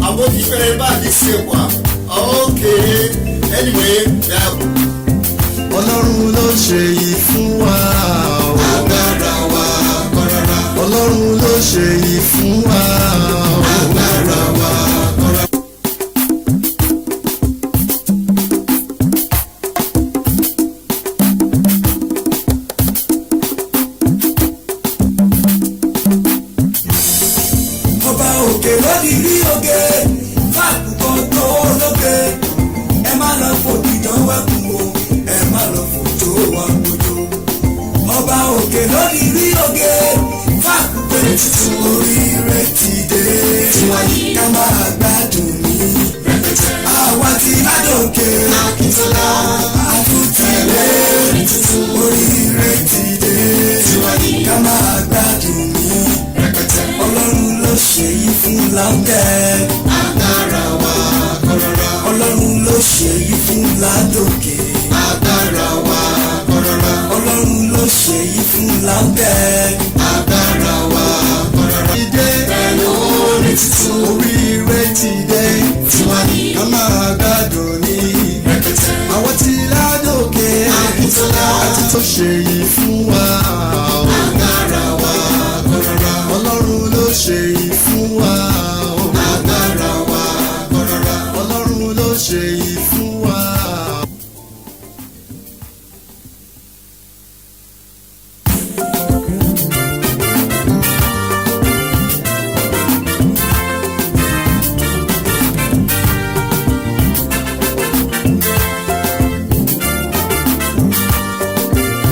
About the very bad this year. Okay. Anyway, Ọlọ́run ló ṣe yìí fún wa. Agbára wa kọ́rọ́rọ́. Ọlọ́run ló ṣe yìí fún wa. Agbára wa kọ́rọ́rọ́. Ọba òkè lórí rí oge fàkùkọ tó lóge ẹ má lọ fòkìdán wẹkùn o ẹ má lọ fòjó wa gbójó. Ọba òkè lórí rí oge fàkùkọ tuntun oríire ti dé ká máa gbádùn ní àwa ti Ladoke Akintola àtúntìlé oríire ti dé ká máa gbádùn ní. Ọlọ́run ló ṣe yìí fún Ladoke. agbára wa kọ́rọ́rọ́. Ọlọ́run ló ṣe yìí fún Ladoke. Agbára wa kọ́rọ́rọ́. Ọlọ́run ló ṣe yìí fún Ladoke. Agbára wa kọ́rọ́rọ́. Ìdè Pẹ̀lú orin tuntun oríire ti dé. tiwa ní Ká máa gbádùn ní. rẹpẹtẹ. Àwọn ti Ladoke. Akintola Àti tó ṣe yìí fún wa. agbára wa kọ́rọ́rọ́. Ọlọ́run ló ṣe yìí fún wa. Agbára wa kọ́rọ́rọ́. Ọlọ́run ló ṣe yìí fún wa.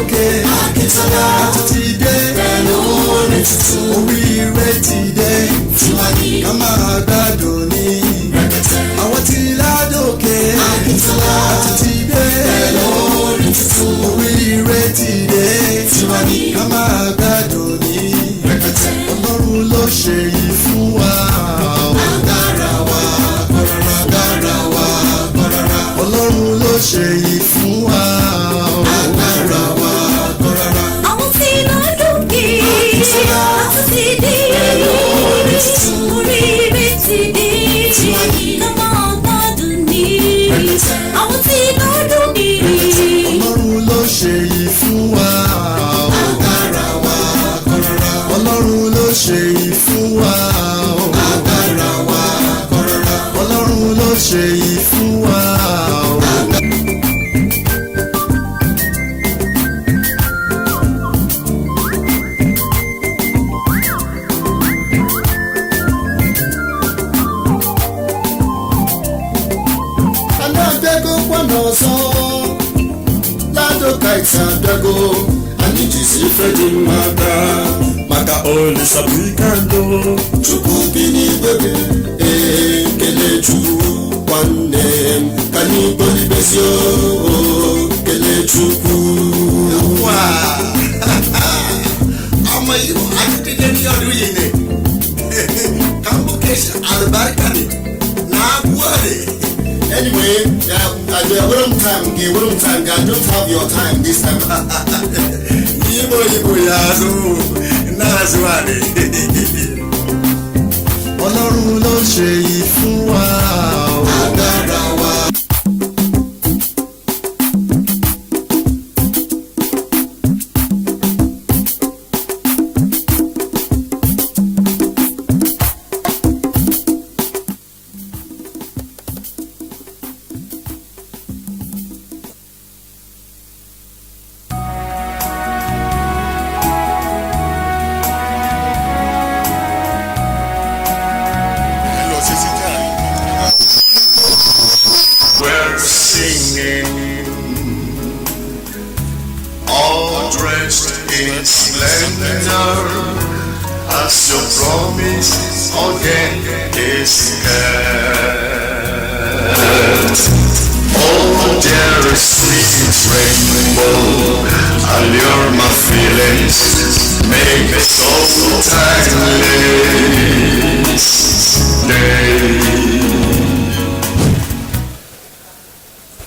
Akintola Ti dé. pẹ̀lú orin tuntun Oríire ti dé. tiwa ní Ká máa gbádùn ní. rẹpẹtẹ. Àwọn ti Ladoke. Akintola Ti dé. pẹ̀lú orin tuntun Oríire ti dé. tiwa ní Ká máa gbádùn ní. rẹpẹtẹ. Ọlọ́run ló ṣe yìí fún wa. Agbára wa kọ́rọ́rọ́. Agbára wa kọ́rọ́rọ́. Ọlọ́run ló ṣe yìí fún wa. Agbára wa kọ́rọ́rọ́. Àwọn tí Ladoke láti ti dé oríire ti dé ká máa gbádùn ní. Àwọn tí Ladoke Ọlọ́run ló ṣe yìí fún wa. Agbára wa kọ́rọ́rọ́. Ọlọ́run ló ṣe yìí fún wa. Agbára wa kọ́rọ́rọ́. Ọlọ́run ló ṣe yìí fún wa. Anadego kwanoso Ladoke itadago anijisi fredi maka Maka olisa bikando Chukwu bi n'igwebe ekele Chukwu nwanne m ka anyị kpọlibezi kele Chukwu. Ama Igbo akịdịdị ndị ọrụ yine. Ka mbụ keshi albarka ne. Na agwụọrị. Anyway, what time, I don't have your time this time. Igbo ya azụ. Na-azụ anị. Ọlọ́run ló ṣe yìí fún wa. Agbára wa. We're singing, all dressed in splendor, as your promise again is kept. Oh, there is sweet rainbow, allure my feelings, make it so timeless day.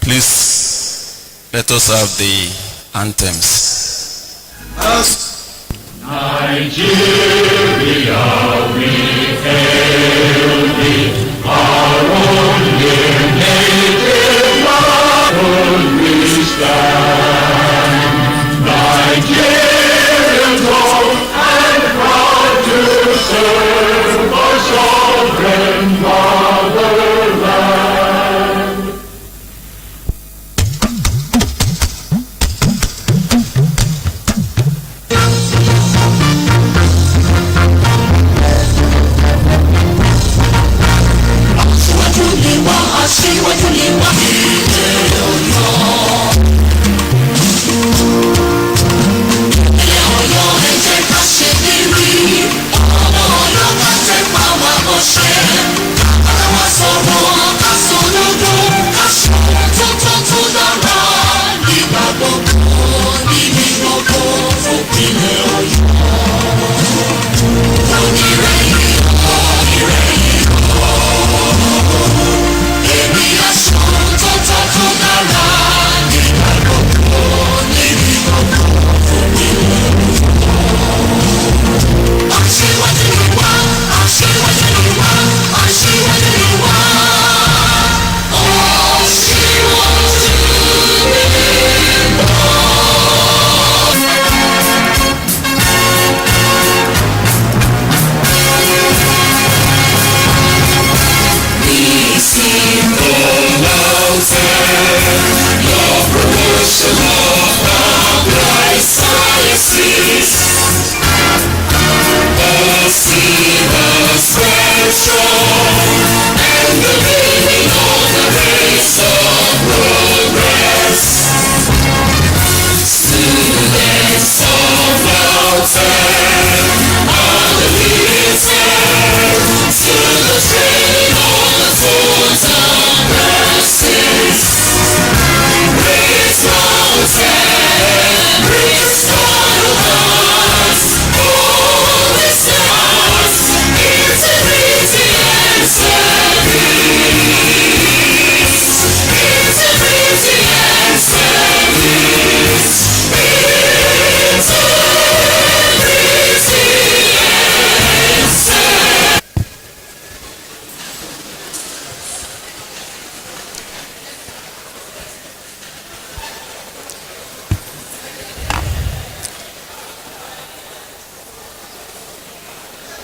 Please let us have the anthems. Nigeria, we hail thee.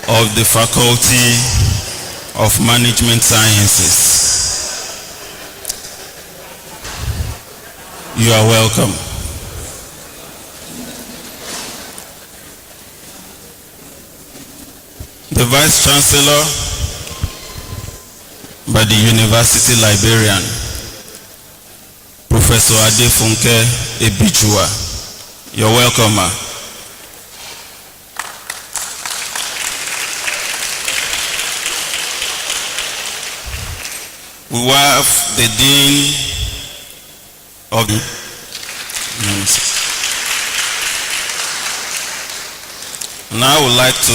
of the Faculty of Management Sciences. You are welcome. The Vice Chancellor by the University Librarian, Professor Adekunle Ebijua. You're welcome, ma. We have the Dean of the Now I would like to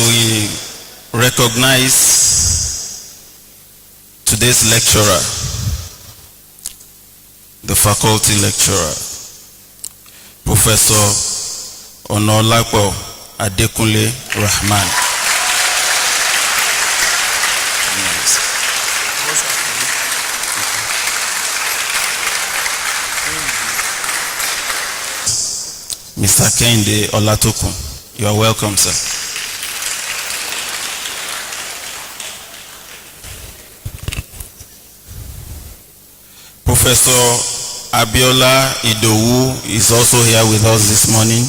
recognize today's lecturer, the faculty lecturer, Professor Onaolapo Adekunle Rahman. Mr. Kende Olatokun, you are welcome, sir. Professor Abiola Idowu is also here with us this morning.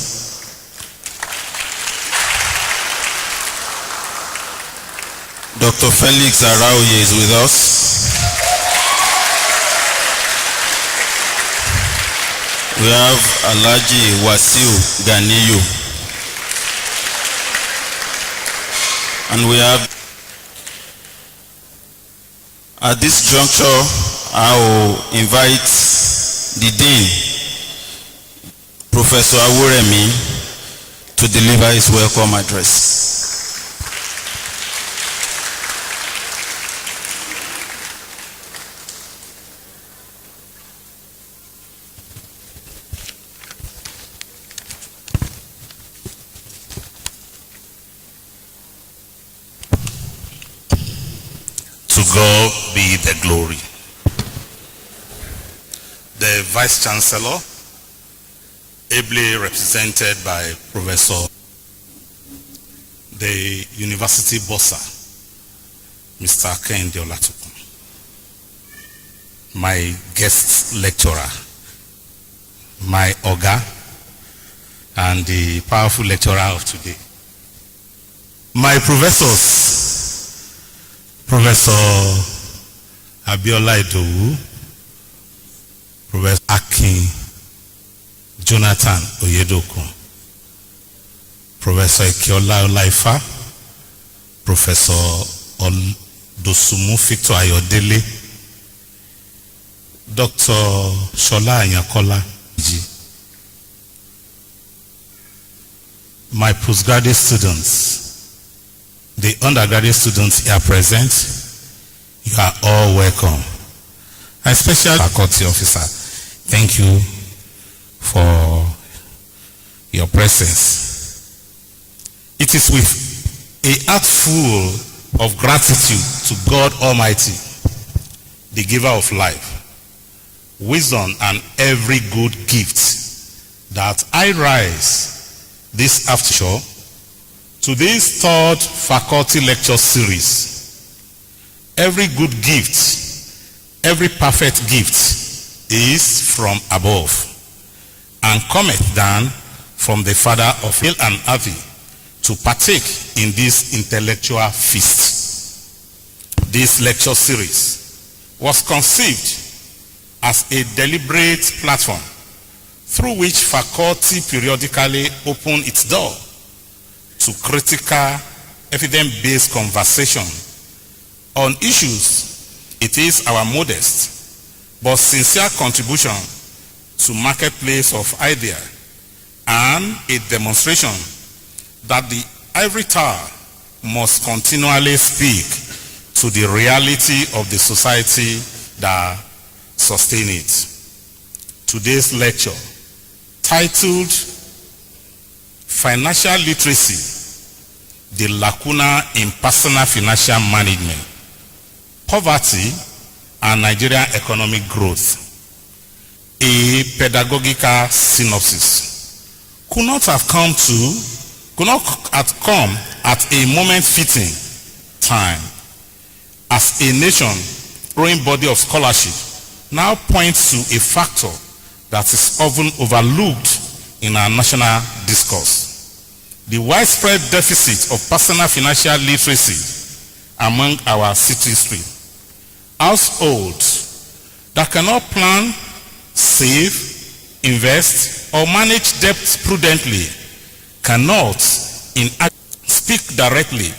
Dr. Felix Araoye is with us. We have Alhaji Wasiu Ganiyu. And we have, at this juncture, I will invite the Dean, Professor Awuremi, to deliver his welcome address. To God be the glory. The Vice Chancellor, ably represented by Professor, the University Bossa, Mr. Kende Olatokun, my guest lecturer, my Oga, and the powerful lecturer of today. My professors, Professor Abiola Idowu, Professor Akin Jonathan Oyedokun, Professor Ikiola Olaifa, Professor Dosumu Victor Ayodele, Dr. Shola Anyakola, my postgraduate students, the undergraduate students here present, you are all welcome. A special faculty officer, thank you for your presence. It is with a heart full of gratitude to God Almighty, the giver of life, wisdom, and every good gift, that I rise this afternoon to this third faculty lecture series. Every good gift, every perfect gift is from above and cometh down from the Father of heaven and earth to partake in this intellectual feast. This lecture series was conceived as a deliberate platform through which faculty periodically open its door to critical, evidence-based conversation on issues. It is our modest but sincere contribution to marketplace of idea and a demonstration that the ivory tower must continually speak to the reality of the society that sustain it. Today's lecture, titled Financial Literacy, the Lacuna in Personal Financial Management, Poverty and Nigerian Economic Growth, a pedagogical synopsis, could not have come to could not come at a moment fitting time, as a nation growing body of scholarship now points to a factor that is often overlooked in our national discourse: the widespread deficit of personal financial literacy among our citizenry. Households that cannot plan, save, invest, or manage debt prudently cannot speak directly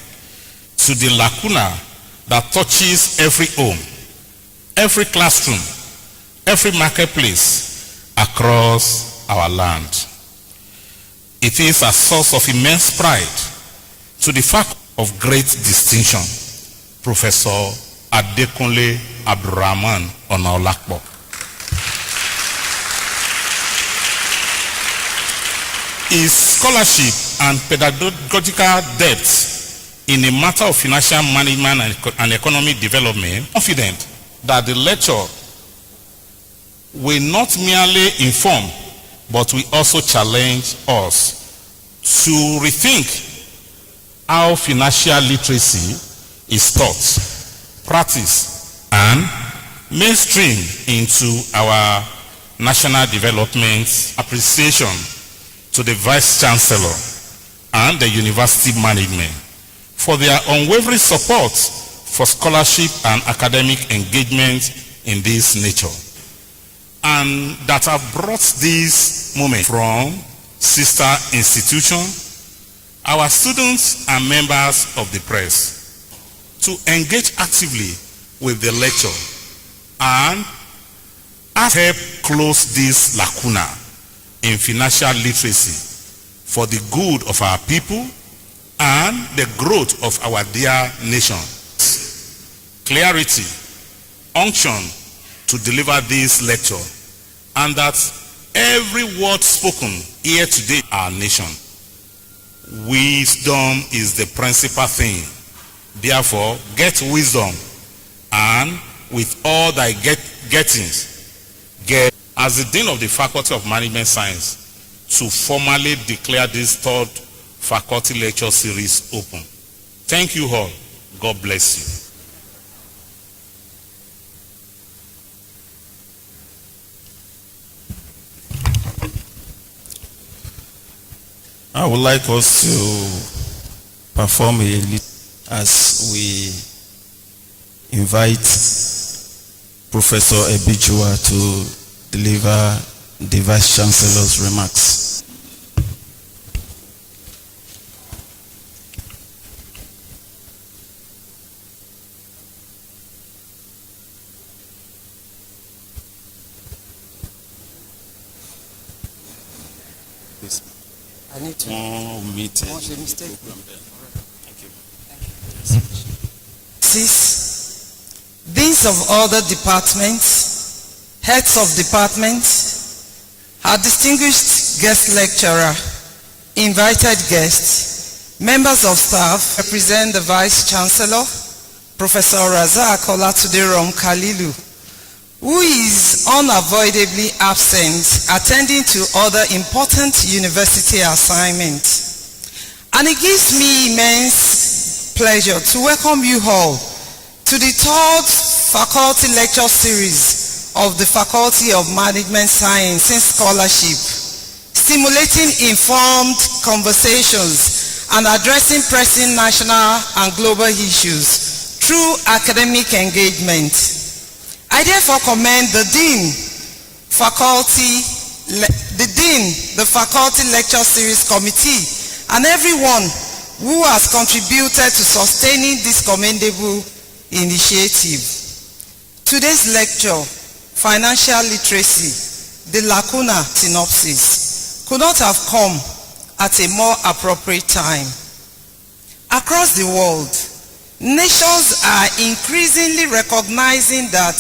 to the lacuna that touches every home, every classroom, every marketplace across our land. It is a source of immense pride to the fact of great distinction, Professor Adekunle Rahman Onaolapo. His scholarship and pedagogical depth in a matter of financial management and economic development, confident that the lecture will not merely inform, but will also challenge us to rethink how financial literacy is taught, practiced, and mainstream into our national development. Appreciation to the Vice Chancellor and the University management for their unwavering support for scholarship and academic engagement in this nature, and that have brought this moment from sister institution, our students and members of the press to engage actively with the lecture and help close this lacuna in financial literacy for the good of our people and the growth of our dear nation. Clarity, unction to deliver this lecture, and that every word spoken here today, our nation. Wisdom is the principal thing. Therefore, get wisdom, and with all thy gettings, get. As the Dean of the Faculty of Management Science, to formally declare this third faculty lecture series open. Thank you all. God bless you. I would like us to perform a little as we invite Professor Ebichua to deliver the Vice Chancellor's remarks. I need to meeting. watch a mistake. Thank you. Deans of other departments, heads of departments, our distinguished guest lecturer, invited guests, members of staff, represent the Vice Chancellor, Professor Razak Olatuderom Kalilu, who is unavoidably absent, attending to other important university assignments. And it gives me immense pleasure to welcome you all to the third faculty lecture series of the Faculty of Management Science and Scholarship, stimulating informed conversations and addressing pressing national and global issues through academic engagement. I therefore commend the Dean, the Faculty Lecture Series Committee, and everyone who has contributed to sustaining this commendable initiative. Today's lecture, Financial Literacy, the Lacuna Synopsis, could not have come at a more appropriate time. Across the world, nations are increasingly recognizing that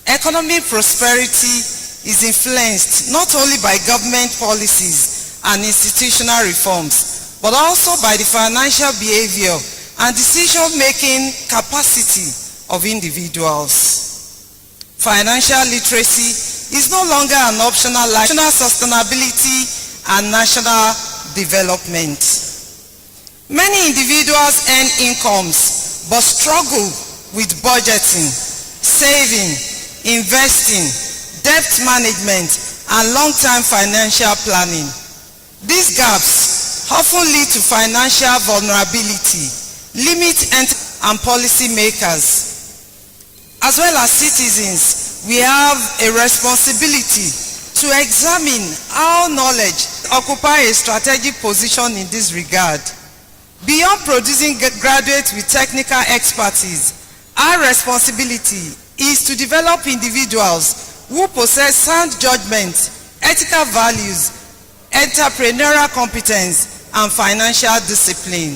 economic prosperity is influenced not only by government policies and institutional reforms, but also by the financial behavior and decision-making capacity of individuals. Financial literacy is no longer an optional like national sustainability and national development. Many individuals earn incomes but struggle with budgeting, saving, investing, debt management, and long-term financial planning. These gaps often lead to financial vulnerability, limit and policy makers. As well as citizens, we have a responsibility to examine how knowledge occupies a strategic position in this regard. Beyond producing graduates with technical expertise, our responsibility is to develop individuals who possess sound judgment, ethical values, entrepreneurial competence, and financial discipline.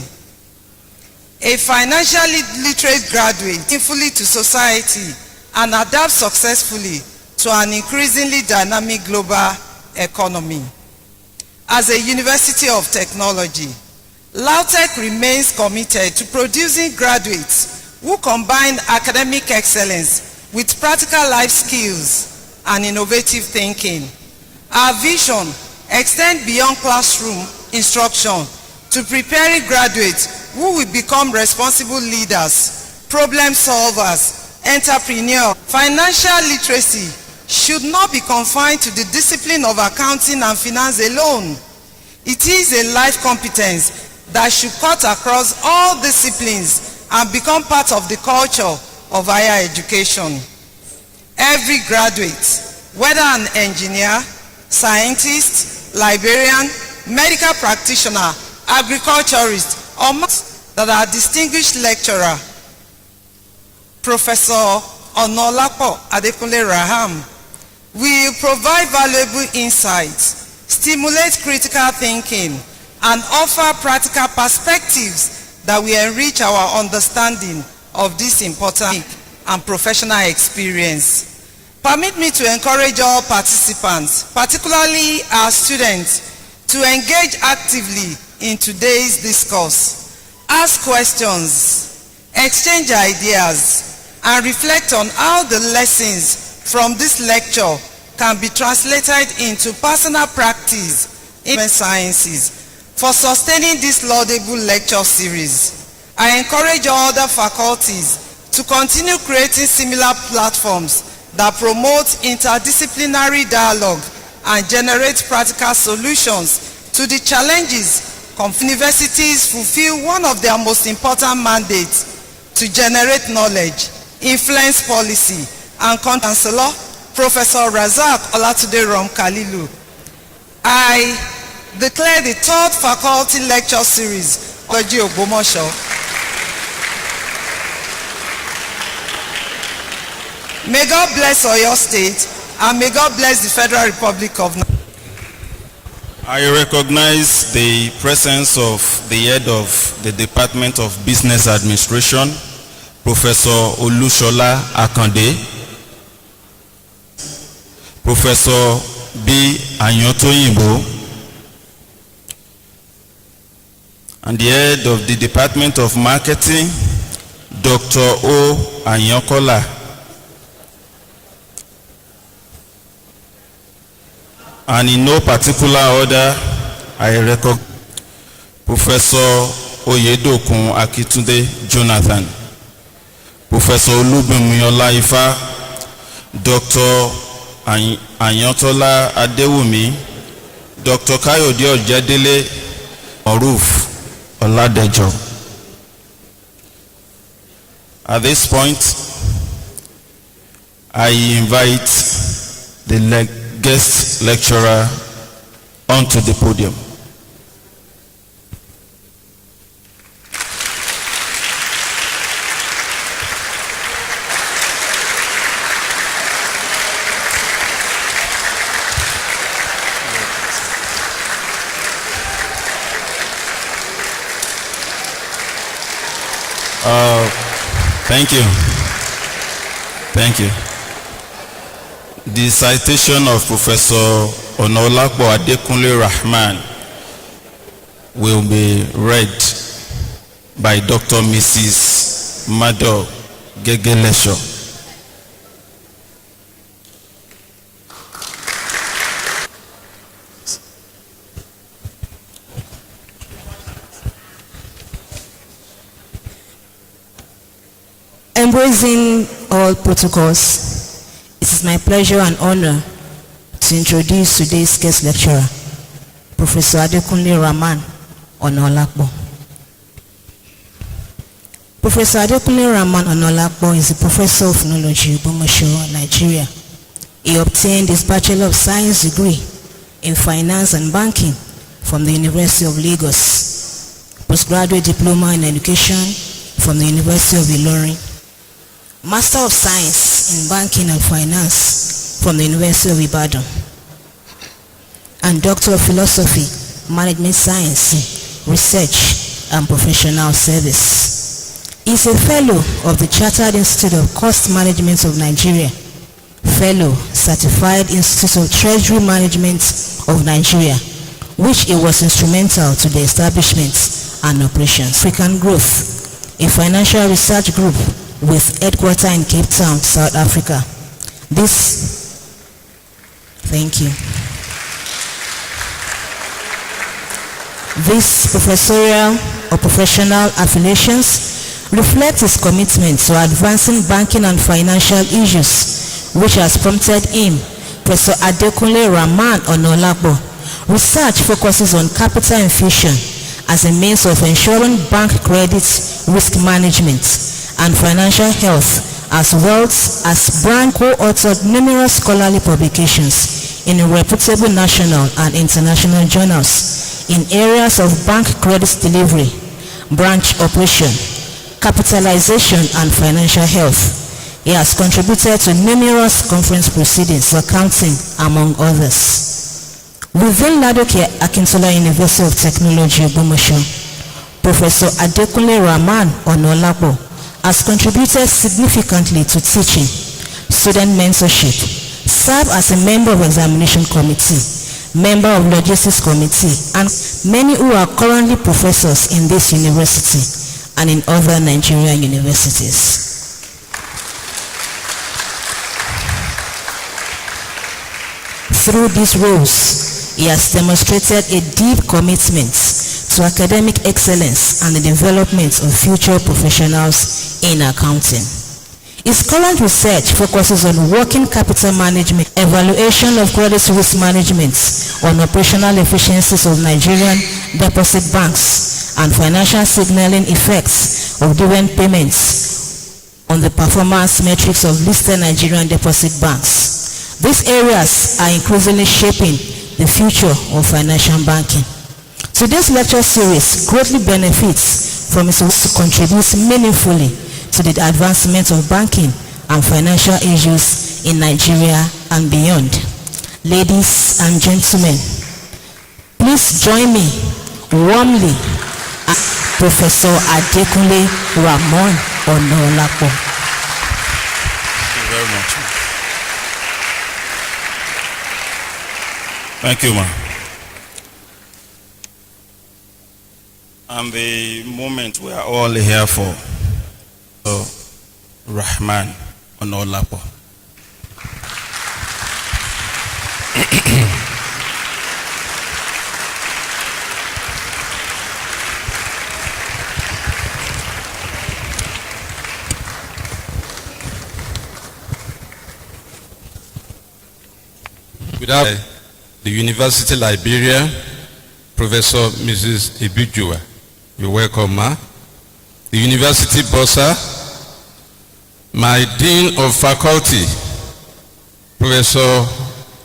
A financially literate graduate fully to society and adapt successfully to an increasingly dynamic global economy. As a University of Technology, Ladoke remains committed to producing graduates who combine academic excellence with practical life skills and innovative thinking. Our vision extends beyond classroom instruction to preparing graduates who will become responsible leaders, problem solvers, entrepreneurs. Financial literacy should not be confined to the discipline of accounting and finance alone. It is a life competence that should cut across all disciplines and become part of the culture of higher education. Every graduate, whether an engineer, scientist, librarian, medical practitioner, agriculturist, or that are distinguished lecturer, Professor Onaolapo Adekunle Rahman, will provide valuable insights, stimulate critical thinking, and offer practical perspectives that will enrich our understanding of this important and professional experience. Permit me to encourage all participants, particularly our students, to engage actively in today's discourse. Ask questions, exchange ideas, and reflect on how the lessons from this lecture can be translated into personal practice in sciences. For sustaining this laudable lecture series, I encourage all other faculties to continue creating similar platforms that promote interdisciplinary dialogue and generate practical solutions to the challenges. Universities fulfill one of their most important mandates to generate knowledge, influence policy, and Chancellor Professor Razak Olatunde Rom-Kalilu. I declare the third faculty lecture series of Ogbomoso. May God bless Oyo State and may God bless the Federal Republic of Nigeria. I recognize the presence of the head of the Department of Business Administration, Professor Olushola Akande, Professor B. Anyotoyinbo, and the head of the Department of Marketing, Dr. O. Anyokola. And in no particular order, I recognize Professor Oyedokun Akitunde Jonathan, Professor Olubunmi Olaifa, Dr. Akintola Adewumi, Dr. Kayode Ojedele, Oruf Oladejo. At this point, I invite the guest lecturer onto the podium. Thank you. Thank you. The citation of Professor Onaolapo Adekunle Rahman will be read by Dr. Mrs. Mado Gegelesho. Embracing all protocols, it is my pleasure and honor to introduce today's guest lecturer, Professor Adekunle Rahman Onaolapo. Professor Adekunle Rahman Onaolapo is a professor of philology, Ogbomoso, Nigeria. He obtained his Bachelor of Science degree in Finance and Banking from the University of Lagos, postgraduate diploma in Education from the University of Ilorin, Master of Science in Banking and Finance from the University of Ibadan, and Doctor of Philosophy, Management Science, Research and Professional Service. He is a Fellow of the Chartered Institute of Cost Management of Nigeria, Fellow, Certified Institute of Treasury Management of Nigeria, which he was instrumental to the establishment and operations. African Growth, a financial research group with headquarters in Cape Town, South Africa. Thank you. These professorial or professional affiliations reflect his commitment to advancing banking and financial issues, which has prompted him, Professor Adekunle Rahman Onaolapo. Research focuses on capital infusion as a means of ensuring bank credit risk management and financial health, as well as Brand co-authored numerous scholarly publications in reputable national and international journals in areas of bank credit delivery, branch operation, capitalization, and financial health. He has contributed to numerous conference proceedings, accounting, among others. Within Ladoke Akintola University of Technology, Ogbomoso, Professor Adekunle Rahman Onaolapo has contributed significantly to teaching, student mentorship, served as a member of examination committee, member of logistics committee, and many who are currently professors in this university and in other Nigerian universities. Through these roles, he has demonstrated a deep commitment to academic excellence and the development of future professionals in accounting. His current research focuses on working capital management, evaluation of credit risk management, on operational efficiencies of Nigerian deposit banks, and financial signaling effects of dividend payments on the performance metrics of listed Nigerian deposit banks. These areas are increasingly shaping the future of financial banking. Today's lecture series greatly benefits from its ways to contribute meaningfully to the advancement of banking and financial issues in Nigeria and beyond. Ladies and gentlemen, please join me warmly at Professor Adekunle Rahman Onaolapo. Thank you very much. Thank you, ma'am. And the moment we are all here for, Rahman Onaolapo. Without the University Librarian, Professor Mrs. Ibujua, you're welcome, ma. The University Bossa, my Dean of Faculty, Professor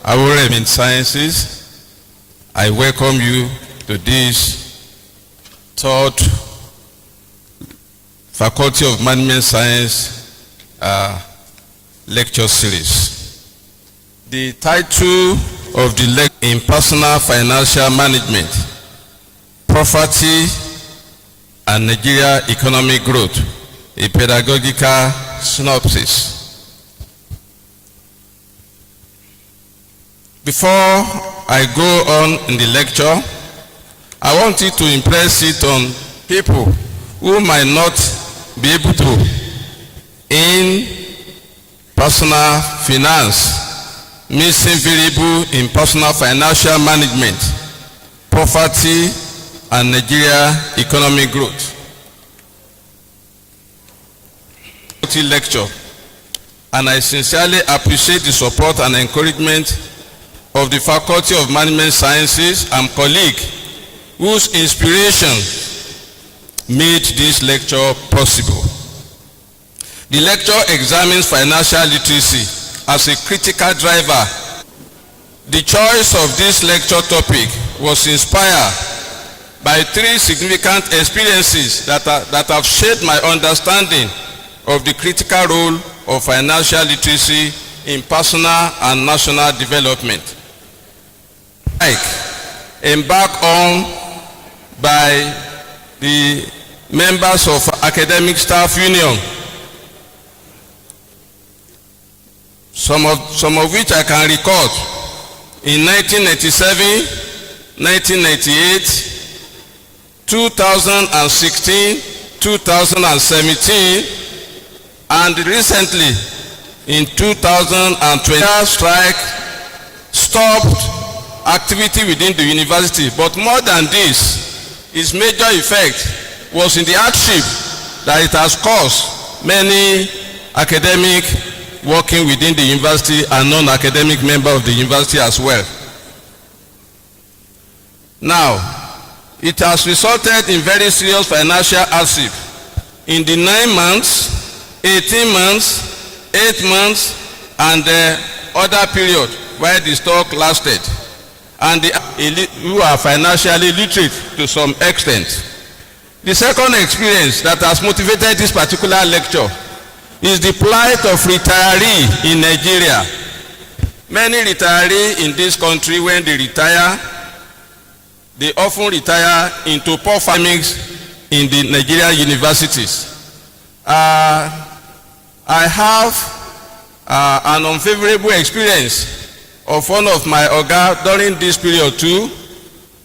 Awurem in Sciences, I welcome you to this third Faculty of Management Science lecture series. The title of the lecture in Personal Financial Management, Poverty and Nigeria Economic Growth, a Pedagogical Synopsis. Before I go on in the lecture, I wanted to impress it on people who might not be able to in personal finance, missing variable in personal financial management, poverty and Nigeria economic growth. lecture, and I sincerely appreciate the support and encouragement of the Faculty of Management Sciences and colleagues whose inspiration made this lecture possible. The lecture examines financial literacy as a critical driver. The choice of this lecture topic was inspired by three significant experiences that have shaped my understanding of the critical role of financial literacy in personal and national development. Embarked on by the members of Academic Staff Union, some of which I can recall in 1997, 1998, 2016, 2017, and recently in 2020, strike stopped activity within the university. But more than this, its major effect was in the hardship that it has caused many academic working within the university and non-academic member of the university as well. Now, it has resulted in very serious financial hardship in the 9 months, 18 months, 8 months, and the other period where the stock lasted, and who are financially literate to some extent. The second experience that has motivated this particular lecture is the plight of retiree in Nigeria. Many retirees in this country, when they retire, they often retire into poor families in the Nigerian universities. I have an unfavorable experience of one of my oga during this period too,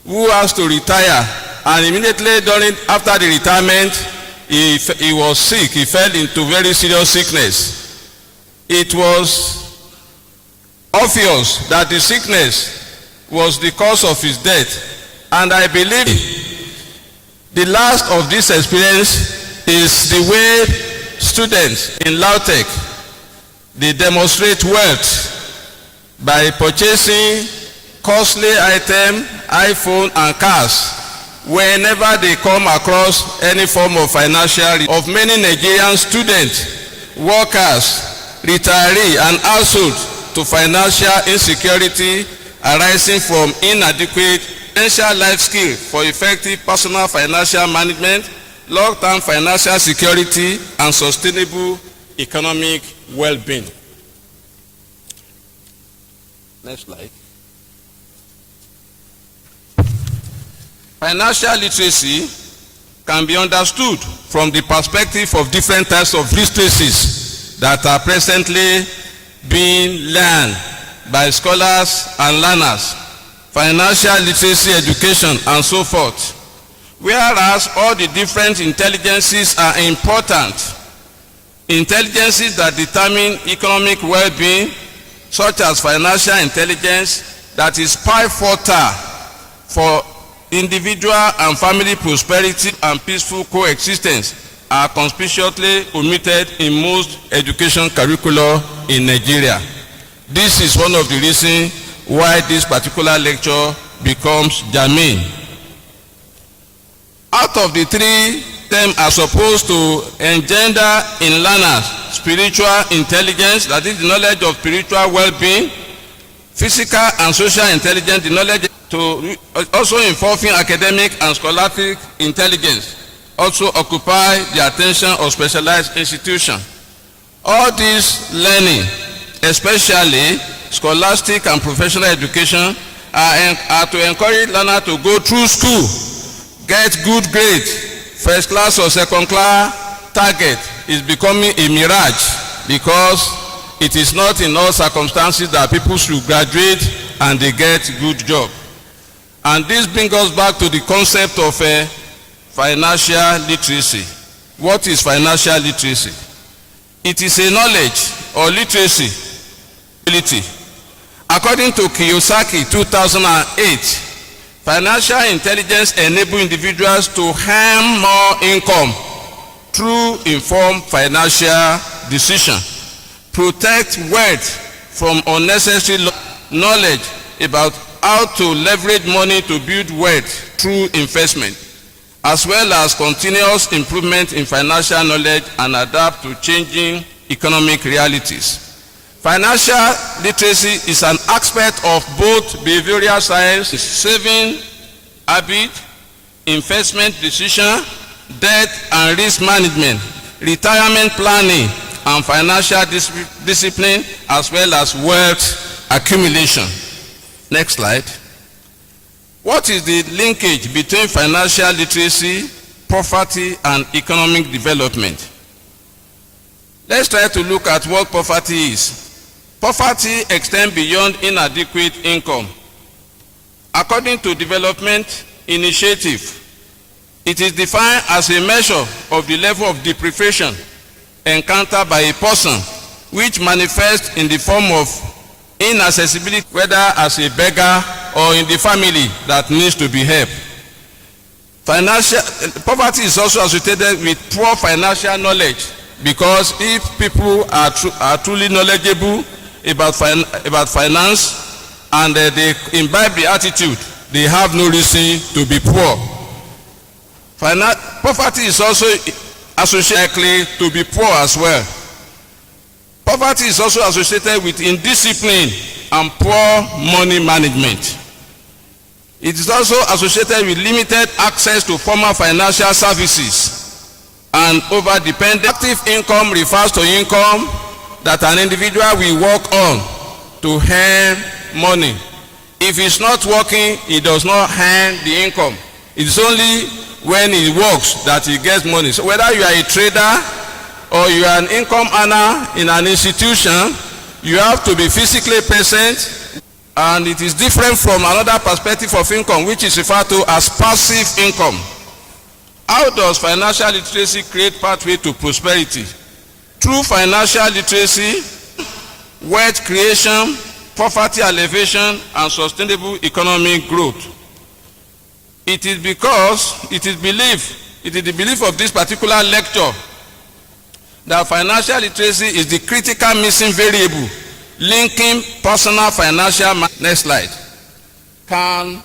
who has to retire, and immediately after the retirement, he was sick. He fell into very serious sickness. It was obvious that the sickness was the cause of his death, and I believe the last of this experience is the way students in Ladoke, they demonstrate wealth by purchasing costly items, iPhone and cars, whenever they come across any form of financial of many Nigerian students, workers, retirees, and households to financial insecurity arising from inadequate essential life skill for effective personal financial management, long-term financial security, and sustainable economic well-being. Next slide. Financial literacy can be understood from the perspective of different types of literacies that are presently being learned by scholars and learners, financial literacy education, and so forth. Whereas all the different intelligences are important, intelligences that determine economic well-being, such as financial intelligence, that is pivotal for individual and family prosperity and peaceful coexistence, are conspicuously omitted in most education curricula in Nigeria. This is one of the reasons why this particular lecture becomes germane. Out of the three, them are supposed to engender in learners spiritual intelligence, that is the knowledge of spiritual well-being, physical and social intelligence, the knowledge to also involving academic and scholastic intelligence, also occupy the attention of specialized institutions. All this learning, especially scholastic and professional education, are to encourage learners to go through school, get good grades, first class or second class target is becoming a mirage, because it is not in all circumstances that people should graduate and they get good job. And this brings us back to the concept of financial literacy. What is financial literacy? It is a knowledge or literacy ability. According to Kiyosaki 2008, financial intelligence enables individuals to earn more income through informed financial decision, protect wealth from unnecessary knowledge about how to leverage money to build wealth through investment, as well as continuous improvement in financial knowledge and adapt to changing economic realities. Financial literacy is an aspect of both behavioral science, saving habit, investment decision, debt and risk management, retirement planning, and financial discipline, as well as wealth accumulation. Next slide. What is the linkage between financial literacy, poverty, and economic development? Let's try to look at what poverty is. Poverty extends beyond inadequate income. According to Development Initiative, it is defined as a measure of the level of deprivation encountered by a person, which manifests in the form of inaccessibility, whether as a beggar or in the family that needs to be helped. Poverty is also associated with poor financial knowledge, because if people are truly knowledgeable about finance and they imbibe the attitude, they have no reason to be poor. Poverty is also associated to be poor as well. Poverty is also associated with indiscipline and poor money management. It is also associated with limited access to formal financial services and over-dependent. Active income refers to income that an individual will work on to earn money. If he's not working, he does not earn the income. It's only when he works that he gets money. So whether you are a trader or you are an income earner in an institution, you have to be physically present, and it is different from another perspective of income, which is referred to as passive income. How does financial literacy create pathway to prosperity? Through financial literacy, wealth creation, poverty alleviation, and sustainable economic growth. It is the belief of this particular lecture that financial literacy is the critical missing variable linking personal financial. Next slide. Can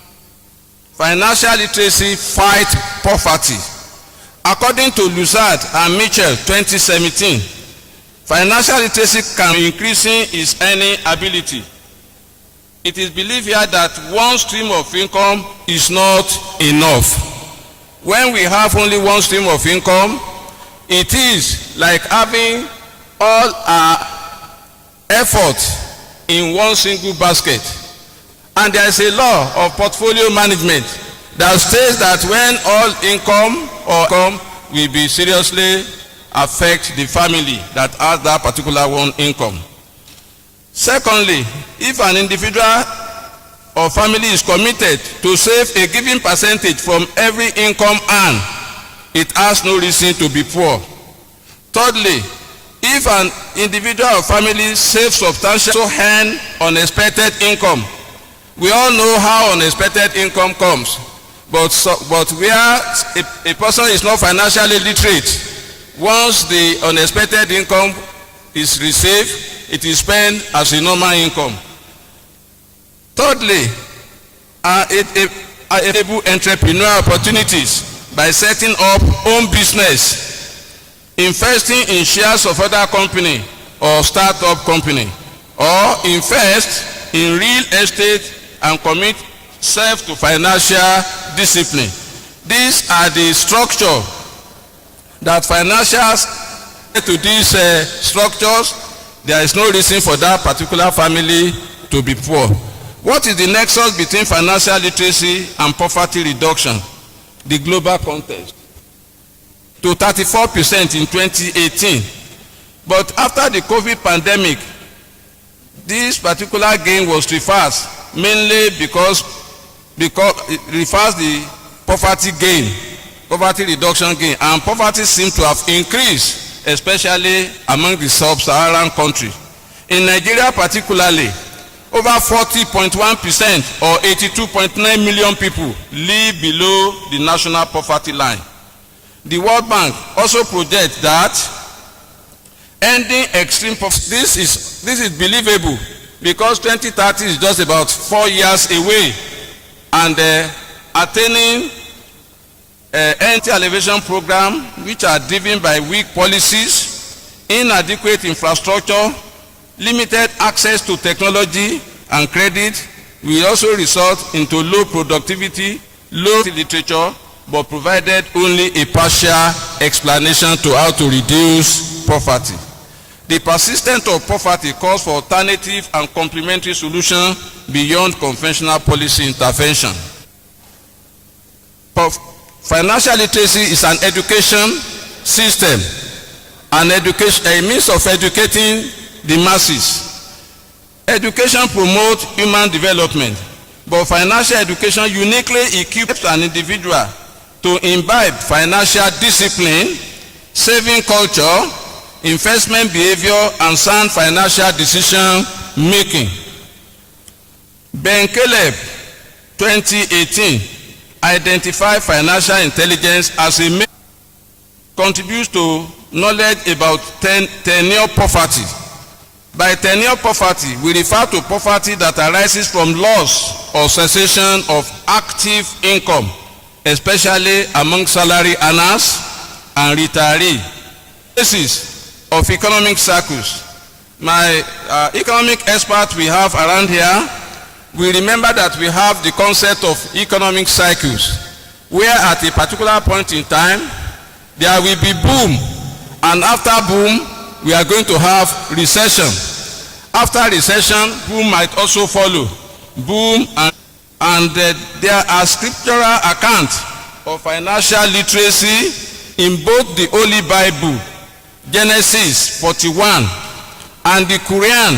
financial literacy fight poverty? According to Luzard and Mitchell 2017, financial literacy can increase its earning ability. It is believed here that one stream of income is not enough. When we have only one stream of income, it is like having all our effort in one single basket. And there is a law of portfolio management that states that when all income will be seriously affect the family that has that particular one income. Secondly, if an individual or family is committed to save a given percentage from every income earned, it has no reason to be poor. Thirdly, if an individual or family saves substantial earn unexpected income, we all know how unexpected income comes, but where a person is not financially literate, once the unexpected income is received, it is spent as a normal income. Thirdly, enable entrepreneurial opportunities by setting up own business, investing in shares of other company or startup company, or invest in real estate and commit self to financial discipline. These are the structure that financials to these structures. There is no reason for that particular family to be poor. What is the nexus between financial literacy and poverty reduction? The global context. To 34% in 2018. But after the COVID pandemic, this particular gain was reversed, mainly because it refers the poverty gain, poverty reduction gain, and poverty seems to have increased, especially among the sub-Saharan countries. In Nigeria particularly, over 40.1% or 82.9 million people live below the national poverty line. The World Bank also projects that Ending extreme poverty. This is believable because 2030 is just about 4 years away, and attaining anti-elevation program which are driven by weak policies, inadequate infrastructure, limited access to technology and credit will also result into low productivity, low literature, but provided only a partial explanation to how to reduce poverty. The persistence of poverty calls for alternative and complementary solutions beyond conventional policy intervention. Financial literacy is an education system, a means of educating the masses. Education promotes human development, but financial education uniquely equips an individual to imbibe financial discipline, saving culture, investment behavior, and sound financial decision making. Ben Caleb 2018 identified financial intelligence as a contributes to knowledge about tenure poverty. By tenure poverty, we refer to poverty that arises from loss or cessation of active income, especially among salary earners and retirees. Basis of economic cycles. My economic expert we have around here, we remember that we have the concept of economic cycles, where at a particular point in time, there will be boom, and after boom, we are going to have recession. After recession, boom might also follow. Boom, and there are scriptural accounts of financial literacy in both the Holy Bible, Genesis 41, and the Quran,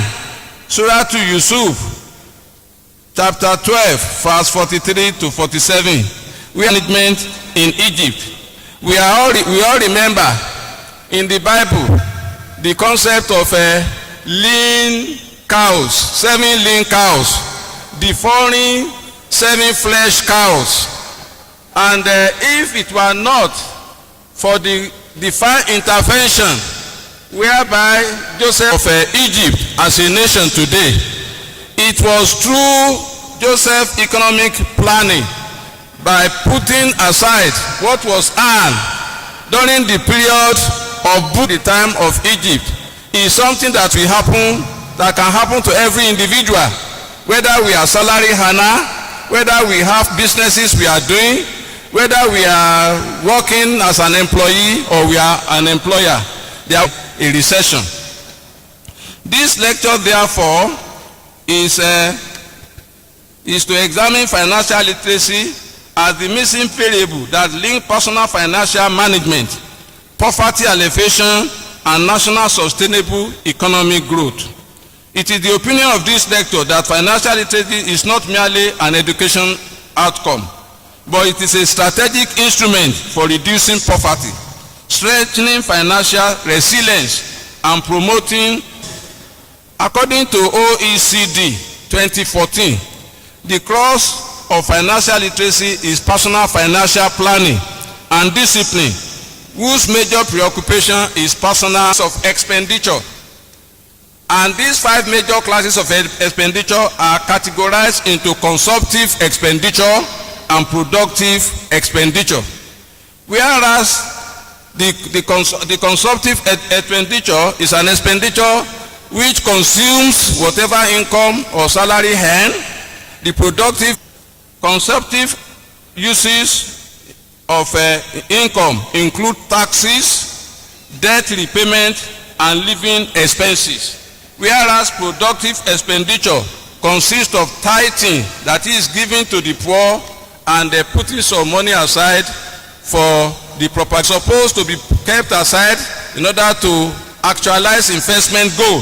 Surah to Yusuf, chapter 12, verse 43 to 47. We are management in Egypt. We all remember in the Bible the concept of lean cows, 7 lean cows, devouring 7 flesh cows. And if it were not for the divine intervention whereby Joseph of Egypt as a nation today, it was through Joseph's economic planning, by putting aside what was earned during the period of the time of Egypt, is something that will happen, that can happen to every individual, whether we are salary earner, whether we have businesses we are doing, whether we are working as an employee or we are an employer. There is a recession. This lecture therefore is to examine financial literacy as the missing variable that link personal financial management, poverty alleviation, and national sustainable economic growth. It is the opinion of this lecture that financial literacy is not merely an education outcome, but it is a strategic instrument for reducing poverty, strengthening financial resilience, and promoting. According to OECD 2014, the cross of financial literacy is personal financial planning and discipline, whose major preoccupation is personal of expenditure. And these 5 major classes of expenditure are categorized into consumptive expenditure and productive expenditure. Whereas the consumptive expenditure is an expenditure which consumes whatever income or salary earned. The productive consumptive uses of income include taxes, debt repayment, and living expenses. Whereas productive expenditure consists of tithing, that is given to the poor, and putting some money aside for the property supposed to be kept aside in order to actualize investment goal.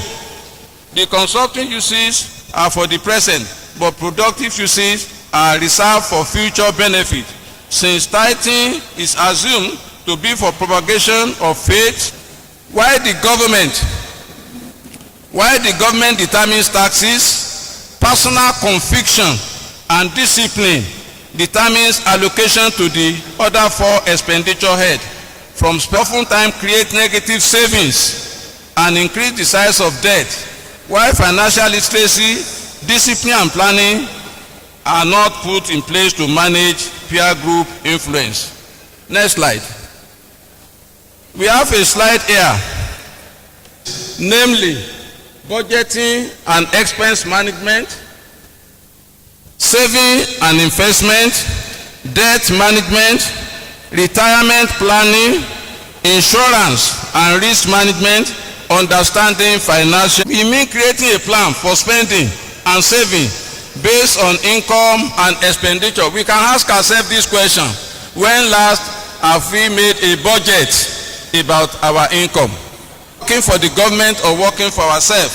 The consumptive uses are for the present, but productive uses are reserved for future benefit, since tithing is assumed to be for propagation of faith, while the government determines taxes, personal conviction and discipline determines allocation to the other 4 expenditure head. From oftentimes create negative savings and increase the size of debt, while financial literacy, discipline and planning are not put in place to manage peer group influence. Next slide. We have a slide here, namely budgeting and expense management, saving and investment, debt management, retirement planning, insurance and risk management, understanding financial. We mean creating a plan for spending and saving based on income and expenditure. We can ask ourselves this question: when last have we made a budget about our income? Working for the government or working for ourselves?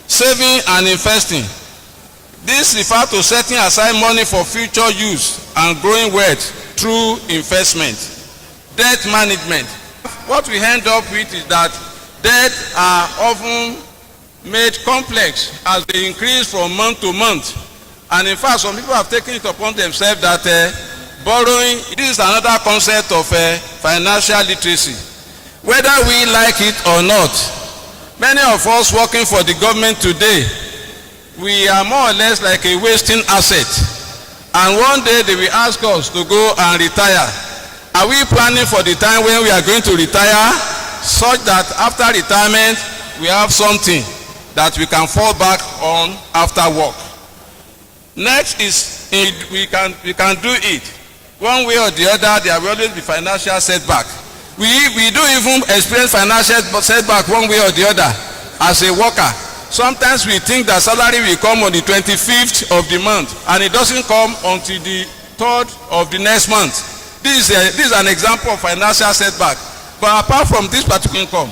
Saving and investing. This refers to setting aside money for future use and growing wealth through investment. Debt management. What we end up with is that debts are often made complex as they increase from month to month. And in fact, some people have taken it upon themselves that borrowing, this is another concept of financial literacy. Whether we like it or not, many of us working for the government today, we are more or less like a wasting asset. And one day they will ask us to go and retire. Are we planning for the time when we are going to retire, such that after retirement we have something that we can fall back on after work? Next is we can do it. One way or the other, there will always be financial setback. We do even experience financial setback one way or the other as a worker. Sometimes we think that salary will come on the 25th of the month and it doesn't come until the 3rd of the next month. This is an example of financial setback. But apart from this particular income,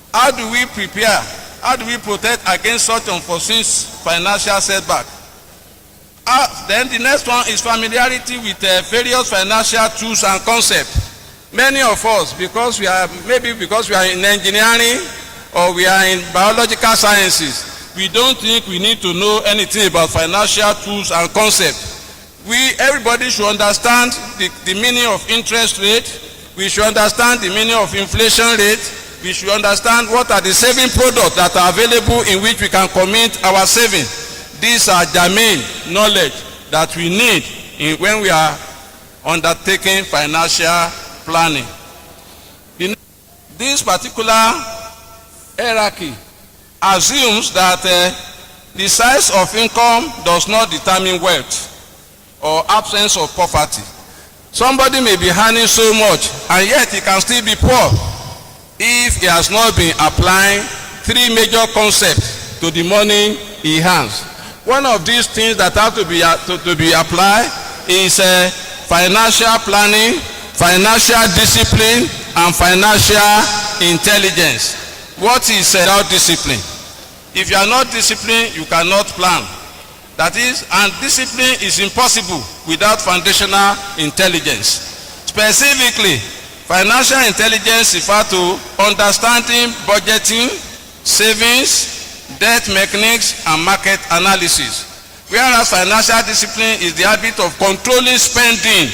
how do we prepare? How do we protect against such unforeseen financial setback? Then the next one is familiarity with various financial tools and concepts. Many of us, because we are in engineering or we are in biological sciences, we don't think we need to know anything about financial tools and concepts. Everybody should understand the meaning of interest rate. We should understand the meaning of inflation rate. We should understand what are the saving products that are available in which we can commit our saving. These are germane knowledge that we need when we are undertaking financial planning. This particular hierarchy assumes that the size of income does not determine wealth or absence of poverty. Somebody may be earning so much and yet he can still be poor if he has not been applying 3 major concepts to the money he earns. One of these things that have to be applied is financial planning, financial discipline, and financial intelligence. What is self-discipline? If you are not disciplined, you cannot plan. That is, and discipline is impossible without foundational intelligence. Specifically, financial intelligence refers to understanding budgeting, savings, debt mechanics, and market analysis. Whereas financial discipline is the habit of controlling spending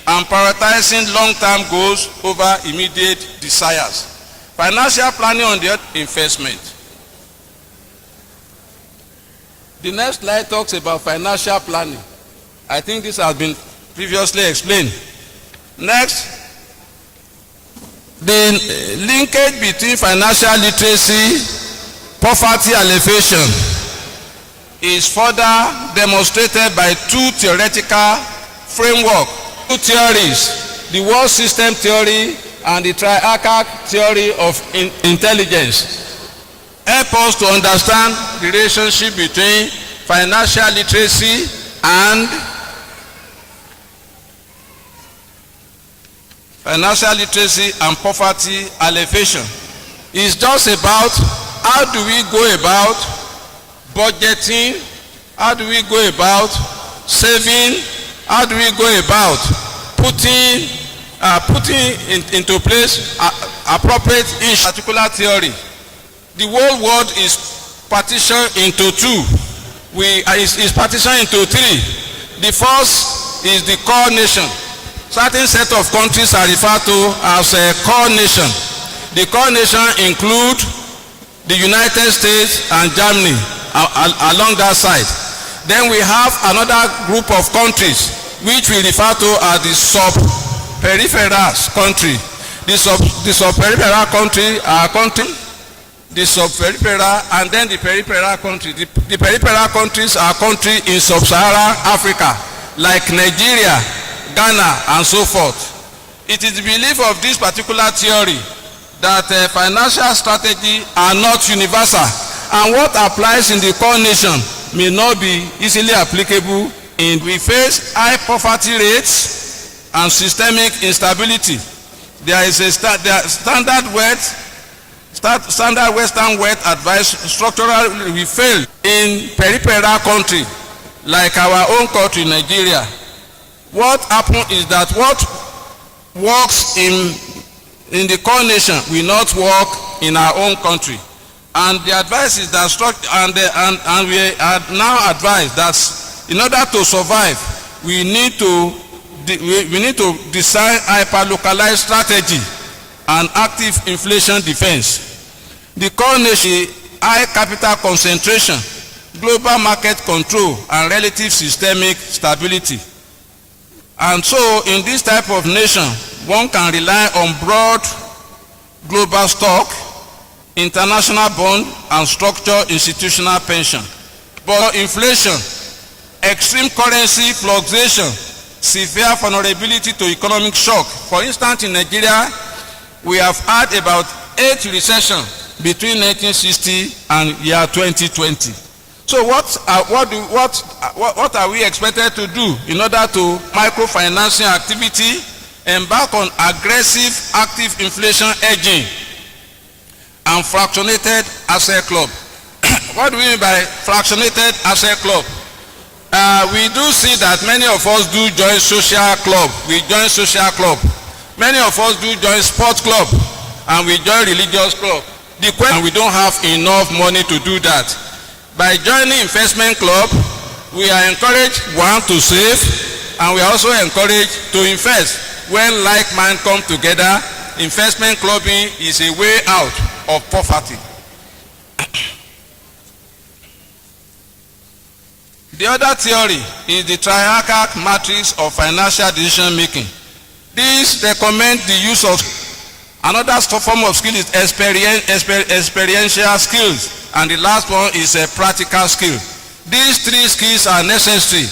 and prioritizing long-term goals over immediate desires. Financial planning on the investment. The next slide talks about financial planning. I think this has been previously explained. Next, the linkage between financial literacy, poverty alleviation is further demonstrated by 2 theoretical frameworks, 2 theories, the world system theory and the triarchal theory of intelligence. Help us to understand the relationship between financial literacy and poverty alleviation. It's just about how do we go about budgeting, how do we go about saving, how do we go about putting into place appropriate each particular theory. The whole world is partitioned into 2. Is partitioned into 3. The first is the core nation. Certain set of countries are referred to as a core nation. The core nation include the United States and Germany along that side. Then we have another group of countries which we refer to as the sub-peripheral country. The sub-peripheral country are the sub-peripheral and then the peripheral country. The peripheral countries are countries in sub-Saharan Africa like Nigeria, Ghana and so forth. It is the belief of this particular theory that financial strategy are not universal, and what applies in the core nation may not be easily applicable in we face high poverty rates and systemic instability. There is a standard Western wealth advice structurally we fail in peripheral country like our own country Nigeria. What happens is that what works in the core nation will not work in our own country, and the advice is that and we are now advised that in order to survive we need to design hyper-localized strategy and active inflation defense. The core nation high capital concentration, global market control and relative systemic stability. And so in this type of nation, one can rely on broad global stock, international bond and structured institutional pension. But inflation, extreme currency fluctuation, severe vulnerability to economic shock. For instance, in Nigeria, we have had about 8 recessions between 1960 and year 2020. So what are we expected to do in order to microfinancing activity, embark on aggressive active inflation hedging and fractionated asset club? What do we mean by fractionated asset club? We do see that many of us do join social club. We join social club. Many of us do join sports club and we join religious club. The question, we don't have enough money to do that. By joining investment club, we are encouraged, one, to save, and we are also encouraged to invest. When like mind come together, investment clubbing is a way out of poverty. The other theory is the triarchal matrix of financial decision making. This recommends the use of another form of skill is experiential skills, and the last one is a practical skill. These 3 skills are necessary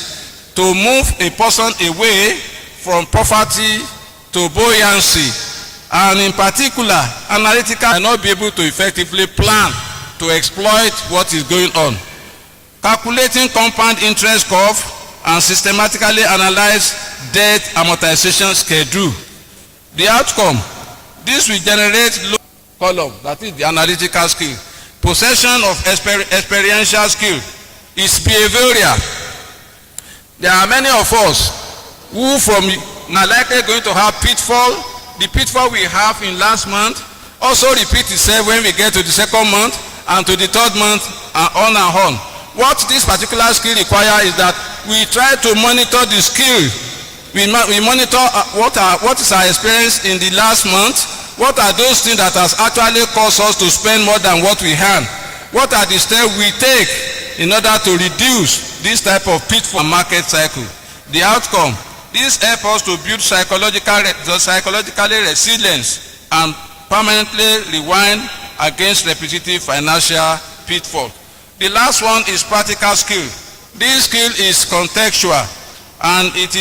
to move a person away from poverty to buoyancy, and in particular, analytical cannot be able to effectively plan to exploit what is going on. Calculating compound interest curve and systematically analyze debt amortization schedule. The outcome, this will generate low column, that is the analytical skill. Possession of experiential skill is behavioral. There are many of us who are likely going to have pitfall. The pitfall we have in last month also repeat itself when we get to the second month and to the third month and on and on. What this particular skill requires is that we try to monitor the skill. We monitor what is our experience in the last month. What are those things that has actually caused us to spend more than what we earn? What are the steps we take in order to reduce this type of pitfall market cycle? The outcome, this helps us to build psychologically resilience and permanently rewind against repetitive financial pitfall. The last one is practical skill. This skill is contextual, and it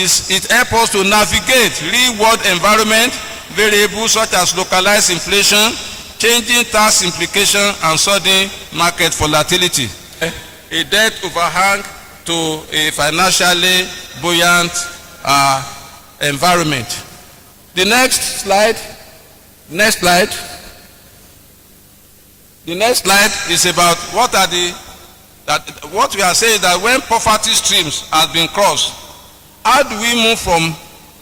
helps us to navigate real-world environment variables such as localized inflation, changing tax implication, and sudden market volatility. A debt overhang to a financially buoyant environment. The next slide. The next slide is about what we are saying, that when poverty streams have been crossed, how do we move from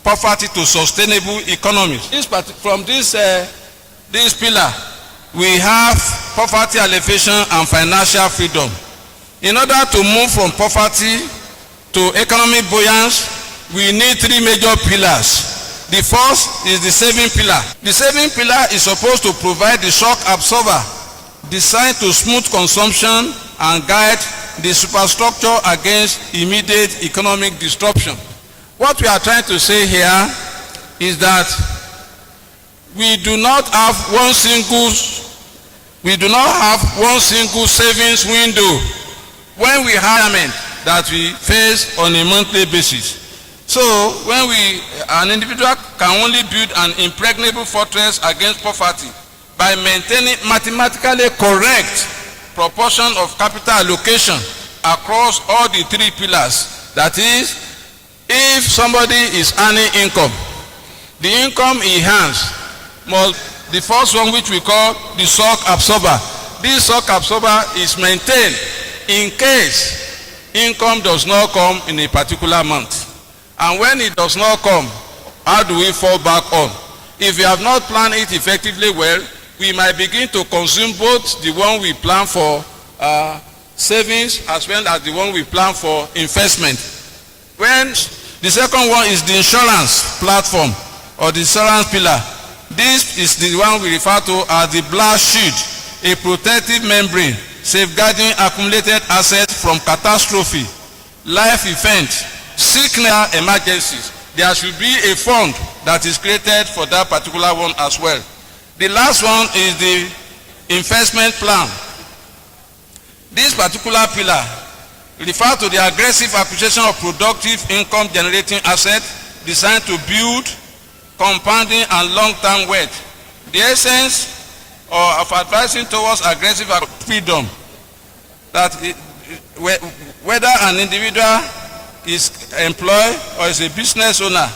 poverty to sustainable economies? From this pillar, we have poverty alleviation and financial freedom. In order to move from poverty to economic buoyancy, we need 3 major pillars. The first is the saving pillar. The saving pillar is supposed to provide the shock absorber designed to smooth consumption and guide the superstructure against immediate economic disruption. What we are trying to say here is that we do not have one single savings window when we have that we face on a monthly basis. So when an individual can only build an impregnable fortress against poverty by maintaining mathematically correct proportion of capital allocation across all the three pillars. That is, if somebody is earning income, the income he has must, the first one which we call the shock absorber. This shock absorber is maintained in case income does not come in a particular month. And when it does not come, how do we fall back on? If we have not planned it effectively well, we might begin to consume both the one we plan for savings as well as the one we plan for investment. When the second one is the insurance platform or the insurance pillar. This is the one we refer to as the blast shield, a protective membrane safeguarding accumulated assets from catastrophe, life events, sickness, emergencies. There should be a fund that is created for that particular one as well. The last one is the investment plan. This particular pillar refers to the aggressive acquisition of productive income generating assets designed to build compounding and long-term wealth. The essence of advising towards aggressive freedom, that whether an individual is employed or is a business owner.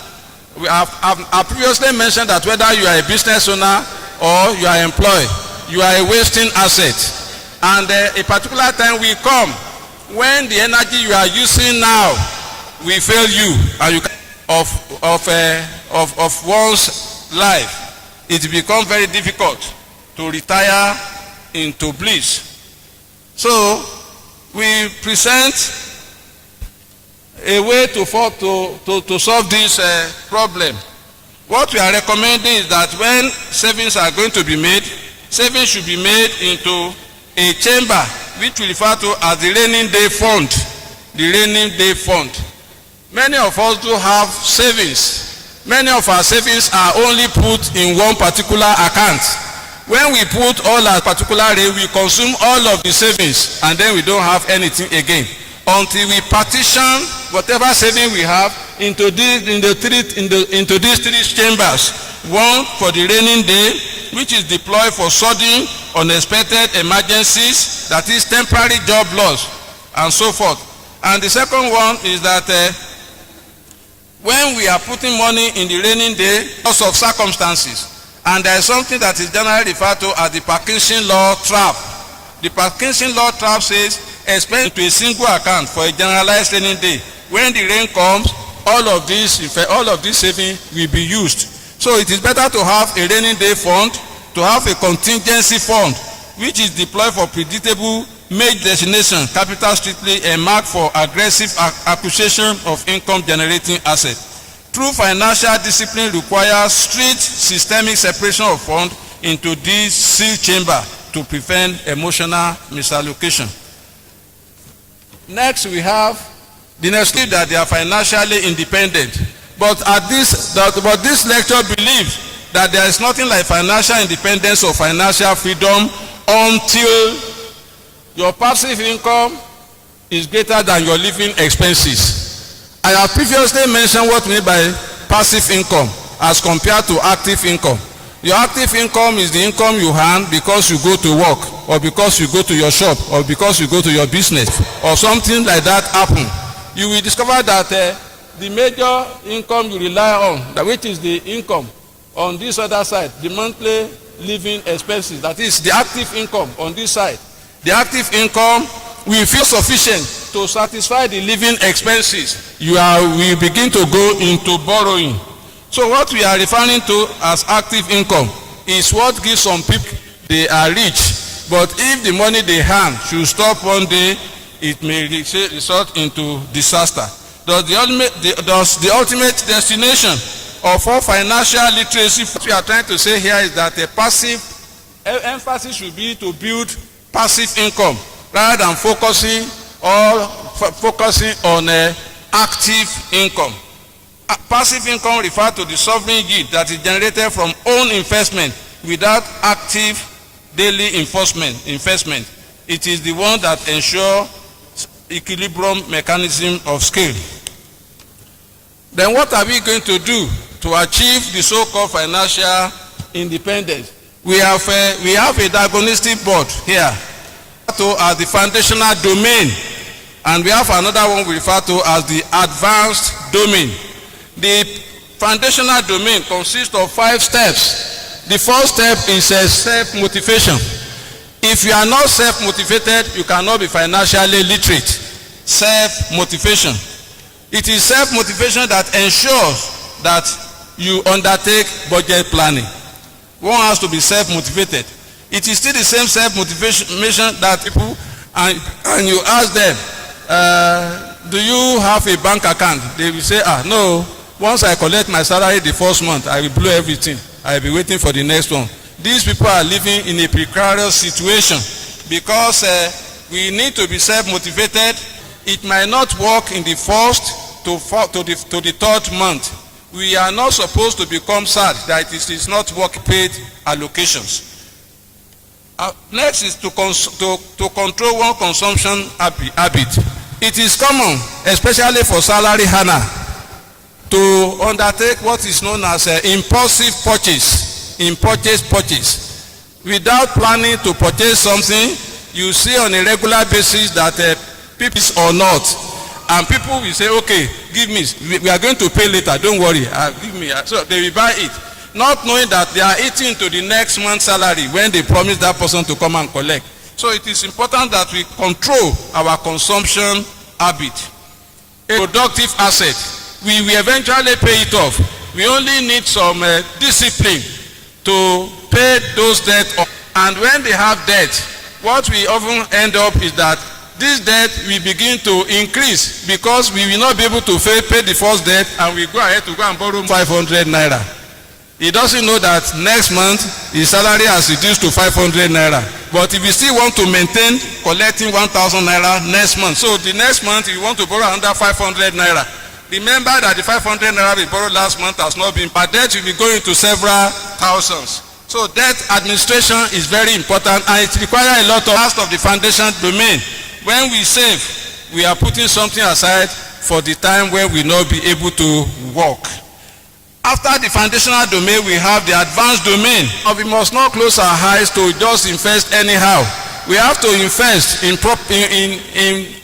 I previously mentioned that whether you are a business owner or you are employed, you are a wasting asset. And a particular time will come when the energy you are using now will fail you, and you of one's life, it becomes very difficult to retire into bliss. So we present a way to solve this problem. What we are recommending is that when savings are going to be made, savings should be made into a chamber which we refer to as the rainy day fund. The rainy day fund. Many of us do have savings. Many of our savings are only put in one particular account. When we put all our particular rate, we consume all of the savings and then we don't have anything again until we partition whatever saving we have into these three chambers. One for the raining day, which is deployed for sudden unexpected emergencies, that is temporary job loss and so forth. And the second one is that when we are putting money in the raining day because of circumstances, and there is something that is generally referred to as the Parkinson law trap. The Parkinson law trap says expend to a single account for a generalized raining day. When the rain comes, all of these savings will be used. So it is better to have a raining day fund, to have a contingency fund which is deployed for predictable major destination, capital strictly, and marked for aggressive acquisition of income generating assets. True financial discipline requires strict systemic separation of funds into this sealed chamber to prevent emotional misallocation. Next, we have the next thing that they are financially independent. But this lecture believes that there is nothing like financial independence or financial freedom until your passive income is greater than your living expenses. I have previously mentioned what we mean by passive income as compared to active income. Your active income is the income you earn because you go to work, or because you go to your shop, or because you go to your business, or something like that happen. You will discover that the major income you rely on, which is the income on this other side, the monthly living expenses, that is the active income on this side. The active income will feel sufficient to satisfy the living expenses. We begin to go into borrowing. So what we are referring to as active income is what gives some people, they are rich, but if the money they earn should stop one day, it may result into disaster. Thus the ultimate destination of all financial literacy, what we are trying to say here is that a passive emphasis should be to build passive income rather than focusing on active income. Passive income refers to the sovereign yield that is generated from own investment without active daily investment. It is the one that ensures equilibrium mechanism of scale. Then what are we going to do to achieve the so-called financial independence? We have a diagnostic board here as the foundational domain, and we have another one we refer to as the advanced domain. The foundational domain consists of 5 steps. The first step is self-motivation. If you are not self-motivated, you cannot be financially literate. Self-motivation. It is self-motivation that ensures that you undertake budget planning. One has to be self-motivated. It is still the same self-motivation that people, and you ask them, do you have a bank account? They will say, no, once I collect my salary the first month, I will blow everything. I will be waiting for the next one. These people are living in a precarious situation because we need to be self-motivated. It might not work in the first to the third month. We are not supposed to become sad that it is not work paid allocations. Next is to control one consumption habit. It is common, especially for salary earner, to undertake what is known as impulsive purchase. Without planning to purchase something, you see on a regular basis that people or not, and people will say, okay, give me, we are going to pay later, don't worry, give me. So they will buy it, not knowing that they are eating to the next month's salary when they promise that person to come and collect. So it is important that we control our consumption habit. A productive asset, we will eventually pay it off. We only need some discipline to pay those debts off. And when they have debt, what we often end up is that this debt will begin to increase because we will not be able to pay the first debt, and we go ahead to go and borrow 500 naira. He doesn't know that next month his salary has reduced to 500 naira. But if you still want to maintain collecting 1,000 naira next month, so the next month you want to borrow under 500 naira. Remember that the 500 naira we borrowed last month has not been, but debt will be going to several thousands. So debt administration is very important, and it requires a lot of last of the foundation domain. When we save, we are putting something aside for the time when we will not be able to work. After the foundational domain, we have the advanced domain. We must not close our eyes to just invest anyhow. We have to invest in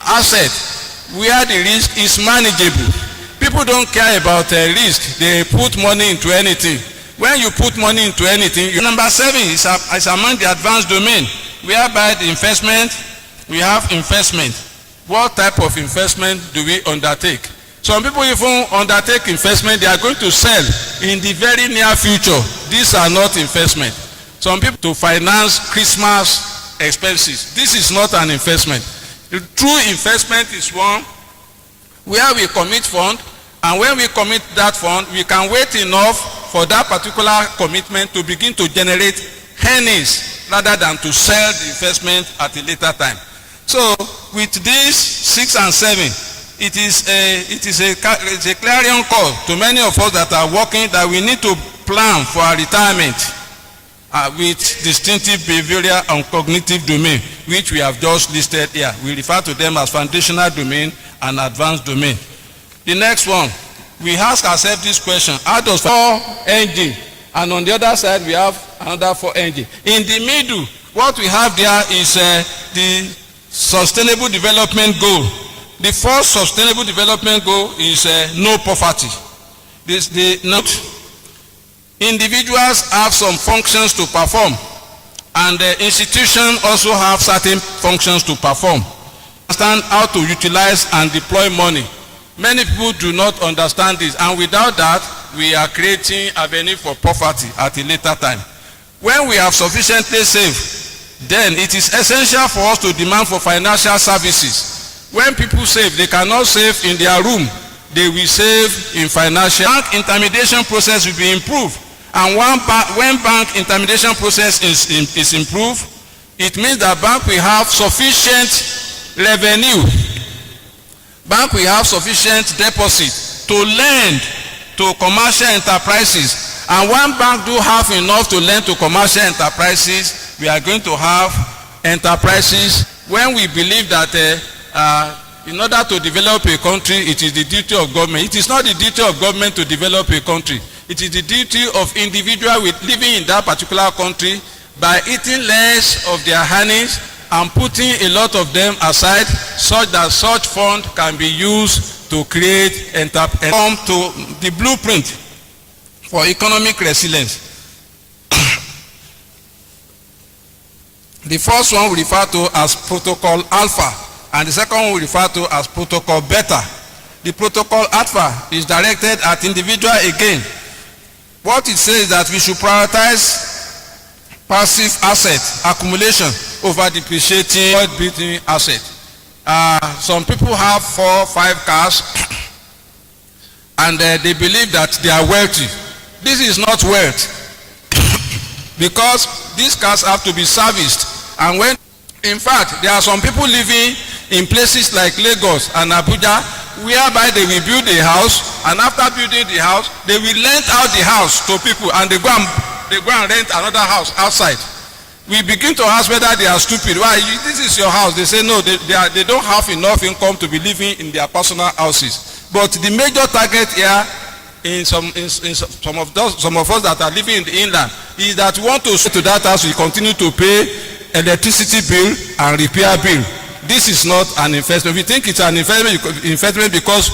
assets where the risk is manageable. People don't care about risk. They put money into anything. When you put money into anything, number 7 is among the advanced domain. Whereby the investment, we have investment. What type of investment do we undertake? Some people even undertake investment, they are going to sell in the very near future. These are not investment. Some people to finance Christmas expenses. This is not an investment. The true investment is one where we commit fund, and when we commit that fund, we can wait enough for that particular commitment to begin to generate earnings rather than to sell the investment at a later time. So with these 6 and 7, it is a clarion call to many of us that are working that we need to plan for our retirement with distinctive behavioral and cognitive domain, which we have just listed here. We refer to them as foundational domain and advanced domain. The next one, we ask ourselves this question: how does 4 engine, and on the other side we have another 4 engine. In the middle, what we have there is the sustainable development goal. The first sustainable development goal is no poverty. Individuals have some functions to perform, and the institutions also have certain functions to perform. Understand how to utilize and deploy money. Many people do not understand this, and without that, we are creating avenue for poverty at a later time. When we have sufficiently saved, then it is essential for us to demand for financial services. When people save, they cannot save in their room. They will save in financial. Bank intermediation process will be improved, And when bank intermediation process is improved, it means that bank will have sufficient revenue. Bank will have sufficient deposit to lend to commercial enterprises. And when bank do have enough to lend to commercial enterprises, we are going to have enterprises. When we believe that in order to develop a country, it is the duty of government. It is not the duty of government to develop a country. It is the duty of individual living in that particular country by eating less of their earnings and putting a lot of them aside such that such fund can be used to create and come to the blueprint for economic resilience. The first one we refer to as Protocol Alpha, and the second one we refer to as Protocol Beta. The Protocol Alpha is directed at individual again. What it says is that we should prioritize passive asset accumulation over depreciating or building asset. Some people have 4 or 5 cars and they believe that they are wealthy. This is not wealth because these cars have to be serviced. And when, in fact, there are some people living in places like Lagos and Abuja whereby they will build a house, and after building the house they will rent out the house to people, and they go and rent another house outside. We begin to ask whether they are stupid. Why? This is your house. They say no, they don't have enough income to be living in their personal houses. But the major target here in some of us that are living in the inland is that we want to say to that house we continue to pay electricity bill and repair bill. This is not an investment. We think it's an investment because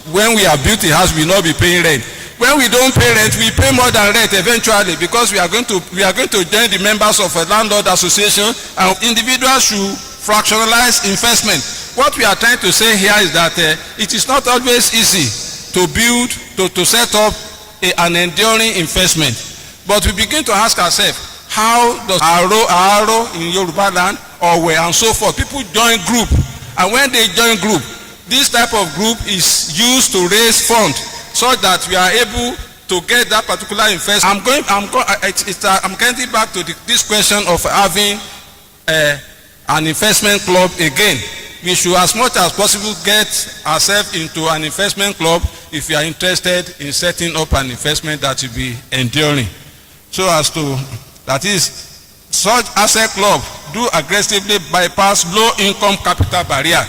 when we have built a house we will not be paying rent. When we don't pay rent, we pay more than rent eventually because we are going to join the members of a landlord association, and individuals should fractionalize investment. What we are trying to say here is that it is not always easy to build, to set up an enduring investment. But we begin to ask ourselves, how does Aro in Yoruba land or where and so forth, people join group, and when they join group, this type of group is used to raise funds so that we are able to get that particular investment. I'm getting back to this question of having an investment club again. We should, as much as possible, get ourselves into an investment club if you are interested in setting up an investment that will be enduring. So as to, that is, such asset club do aggressively bypass low income capital barrier.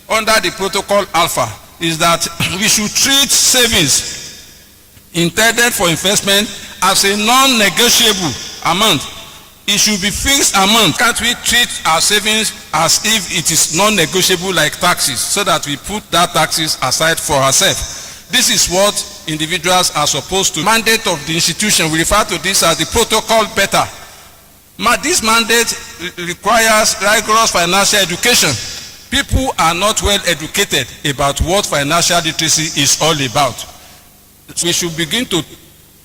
Under the Protocol Alpha is that we should treat savings intended for investment as a non-negotiable amount. It should be fixed amount. Can't we treat our savings as if it is non-negotiable like taxes, so that we put that taxes aside for ourselves? This is what individuals are supposed to. Mandate of the institution, we refer to this as the Protocol Beta. This mandate requires rigorous financial education. People are not well educated about what financial literacy is all about. We should begin to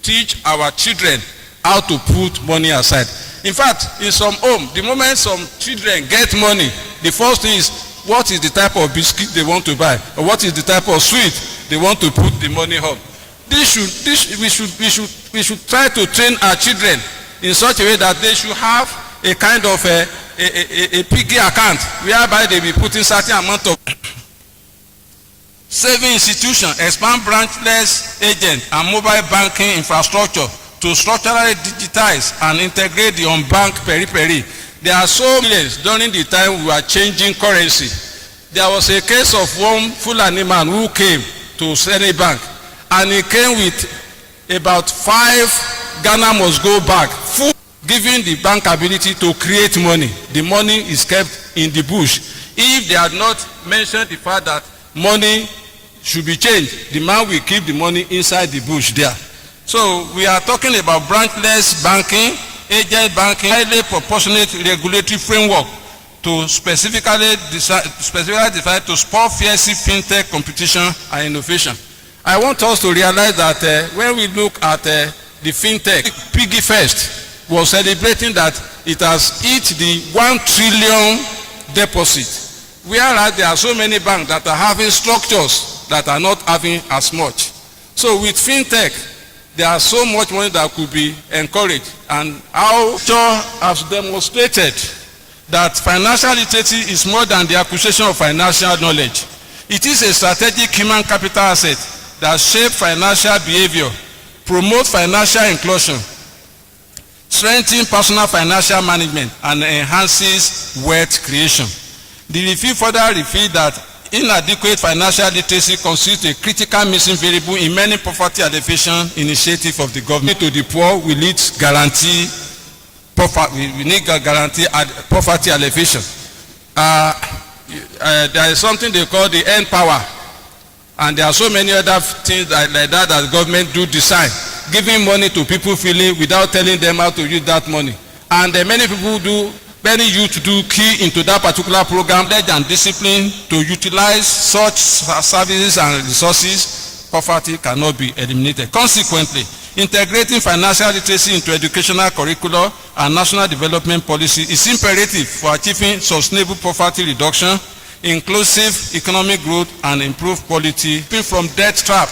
teach our children how to put money aside. In fact, in some home, the moment some children get money, the first thing is, what is the type of biscuit they want to buy, or what is the type of sweet they want to put the money on. We should try to train our children in such a way that they should have a kind of a piggy account whereby they be putting certain amount of saving institution, expand branchless agent and mobile banking infrastructure to structurally digitize and integrate the unbanked periphery. There are so millions during the time we were changing currency. There was a case of one Fulani man who came to Senate Bank, and he came with about 5 Ghana must go back, full, giving the bank ability to create money. The money is kept in the bush. If they had not mentioned the fact that money should be changed, the man will keep the money inside the bush there. So we are talking about branchless banking, agent banking, highly proportionate regulatory framework to specifically designed to spur fierce fintech competition and innovation. I want us to realize that when we look at the fintech, Piggy First was celebrating that it has hit the 1 trillion deposit, whereas there are so many banks that are having structures that are not having as much. So with fintech, There are so much money that could be encouraged, and how Shaw has demonstrated that financial literacy is more than the acquisition of financial knowledge. It is a strategic human capital asset that shapes financial behavior, promotes financial inclusion, strengthens personal financial management, and enhances wealth creation. The review further revealed that inadequate financial literacy constitutes a critical missing variable in many poverty alleviation initiatives of the government. To the poor, we need guarantee poverty alleviation. There is something they call the end power, and there are so many other things like that the government do design, giving money to people freely without telling them how to use that money. And many youth do key into that particular program, knowledge and discipline to utilize such services and resources. Poverty cannot be eliminated. Consequently, integrating financial literacy into educational curricula and national development policy is imperative for achieving sustainable poverty reduction, inclusive economic growth, and improved quality from debt trap,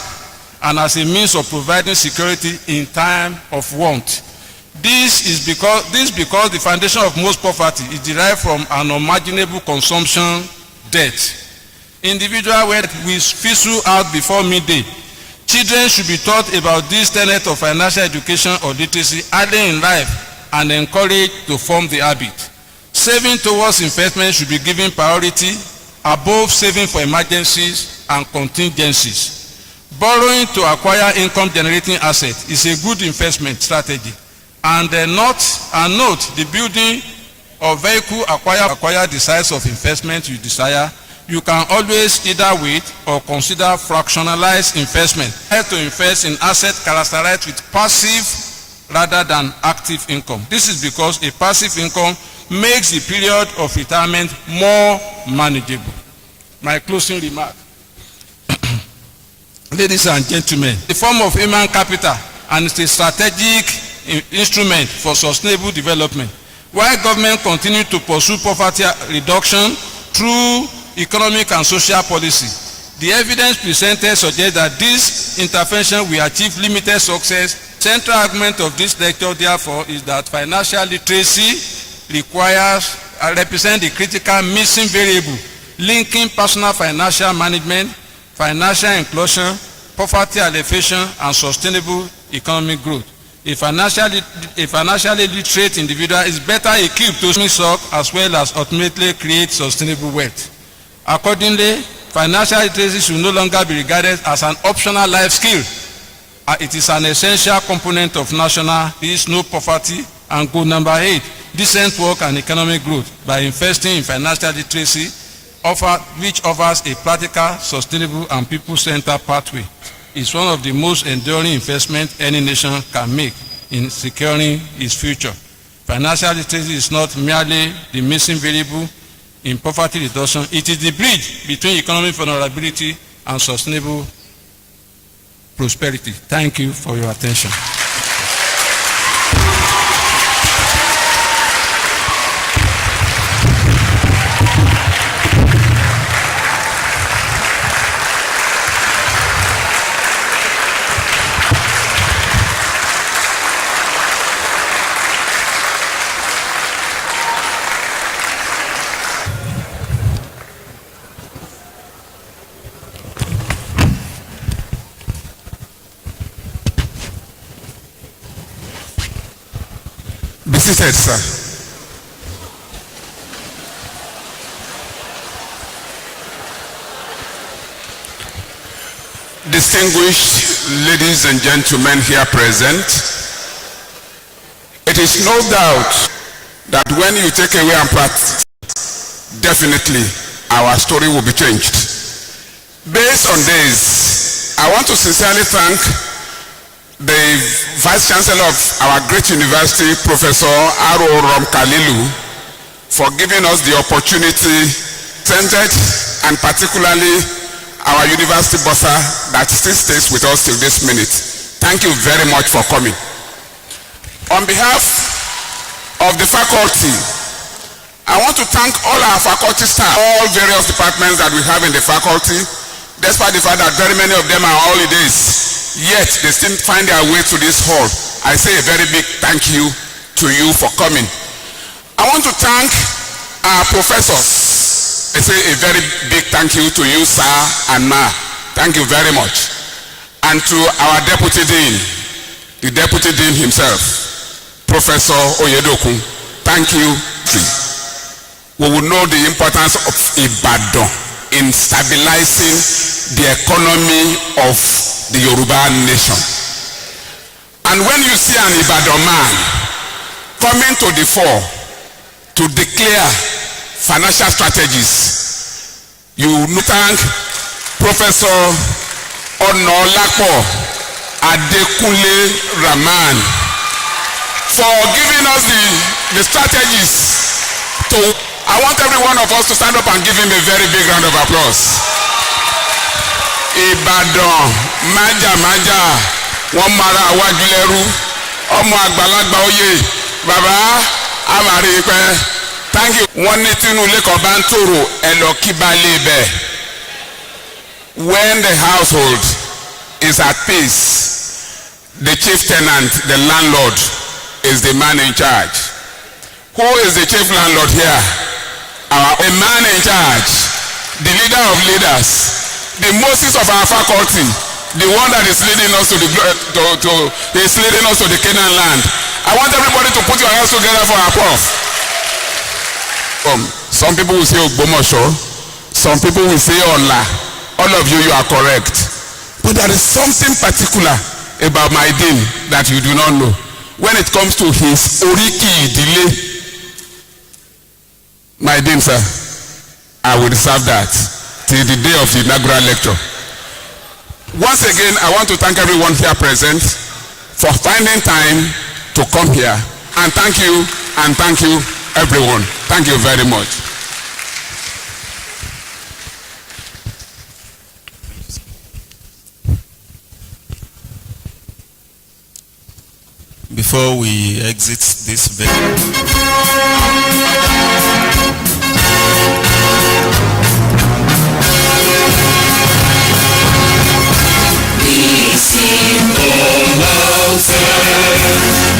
and as a means of providing security in time of want. This because the foundation of most poverty is derived from an unimaginable consumption debt. Individual wealth will fizzle out before midday. Children should be taught about this tenet of financial education or literacy early in life and encouraged to form the habit. Saving towards investment should be given priority above saving for emergencies and contingencies. Borrowing to acquire income generating assets is a good investment strategy. And note the building of vehicle acquire the size of investment you desire. You can always either wait or consider fractionalized investment. Have to invest in assets characterized with passive rather than active income. This is because a passive income makes the period of retirement more manageable. My closing remark. Ladies and gentlemen, the form of human capital and it's a strategic instrument for sustainable development. While government continue to pursue poverty reduction through economic and social policy, the evidence presented suggests that this intervention will achieve limited success. Central argument of this lecture, therefore, is that financial literacy represents the critical missing variable linking personal financial management, financial inclusion, poverty alleviation, and sustainable economic growth. A financially literate individual is better equipped to solve as well as ultimately create sustainable wealth. Accordingly, financial literacy should no longer be regarded as an optional life skill. It is an essential component of national peace, no poverty, and goal number 8, decent work and economic growth by investing in financial literacy, which offers a practical, sustainable, and people-centered pathway. Is one of the most enduring investments any nation can make in securing its future. Financial literacy is not merely the missing variable in poverty reduction, it is the bridge between economic vulnerability and sustainable prosperity. Thank you for your attention. Be seated, sir. Distinguished ladies and gentlemen here present, it is no doubt that when you take away and practice, definitely our story will be changed. Based on this, I want to sincerely thank the Vice Chancellor of our great university, Professor Aro Kalilu, for giving us the opportunity, centered and particularly our university bursar that still stays with us till this minute. Thank you very much for coming. On behalf of the faculty, I want to thank all our faculty staff, all various departments that we have in the faculty, despite the fact that very many of them are on holidays. yet they still find their way to this hall. I say a very big thank you to you for coming. I want to thank our professors. I say a very big thank you to you, sir and ma. Thank you very much. And to our deputy dean, the deputy dean himself, Professor Oyedoku. Thank you. We will know the importance of Ibadan in stabilizing the economy of the Yoruba nation. And when you see an Ibadan man coming to the fore to declare financial strategies, you thank Professor Onaolapo, Adekunle, Rahman for giving us the strategies to. I want every one of us to stand up and give him a very big round of applause. Ibadan, Maja, wọ́n mara àwájú lẹ́rú, ọmọ àgbàlagbà oyè, bàbá àmàrí pẹ́. Thank you. Wọ́n ní tínú ilé kan bá ń tòrò ẹ lọ kí baálé bẹ̀. When the household is at peace, the chief tenant, the landlord, is the man in charge. Who is the chief landlord here? A man in charge, the leader of leaders, the Moses of our faculty, the one that is leading us to the Canaan land. I want everybody to put your hands together for our Prof. Some people will say Ogbomoso, some people will say Ola. All of you are correct. But there is something particular about my dean that you do not know. When it comes to his Oriki delay, my dean, sir, I will reserve that till the day of the inaugural lecture. Once again, I want to thank everyone here present for finding time to come here. And thank you everyone. Thank you very much. Before we exit this venue,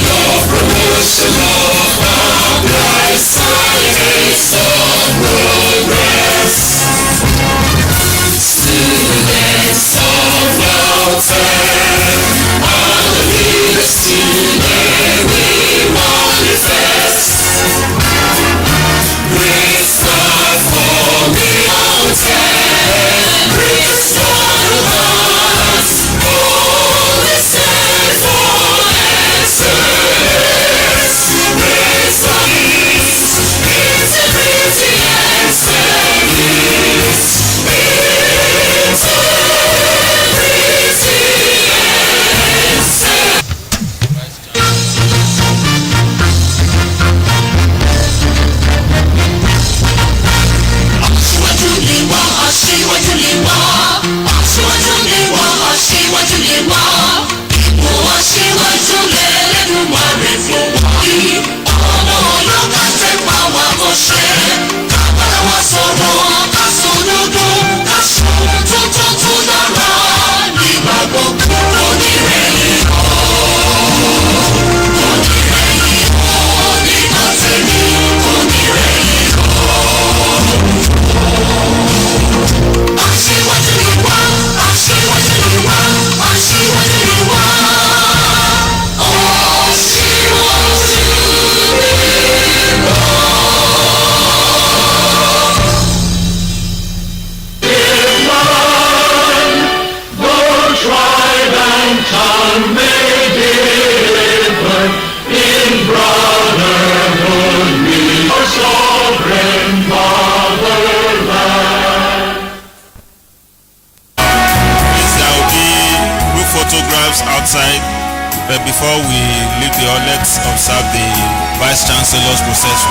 your promotion of our bright side is of progress. Students of mountain, all the leaders today we manifest. Great star for the mountain, great star of us, holy stand for excellence. Great star is integrity and service. Before we leave the hall, let's observe the Vice Chancellor's procession.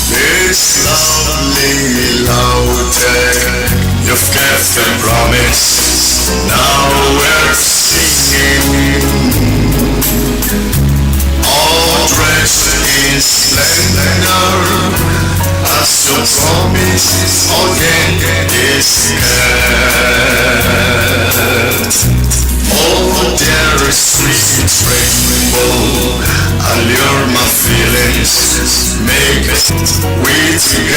This lovely Ladoke, you've kept the promise, now we're singing. All dressed in splendor, as your promise again is kept. Oh, there is sweet rainbow, allure my feelings, make us we together.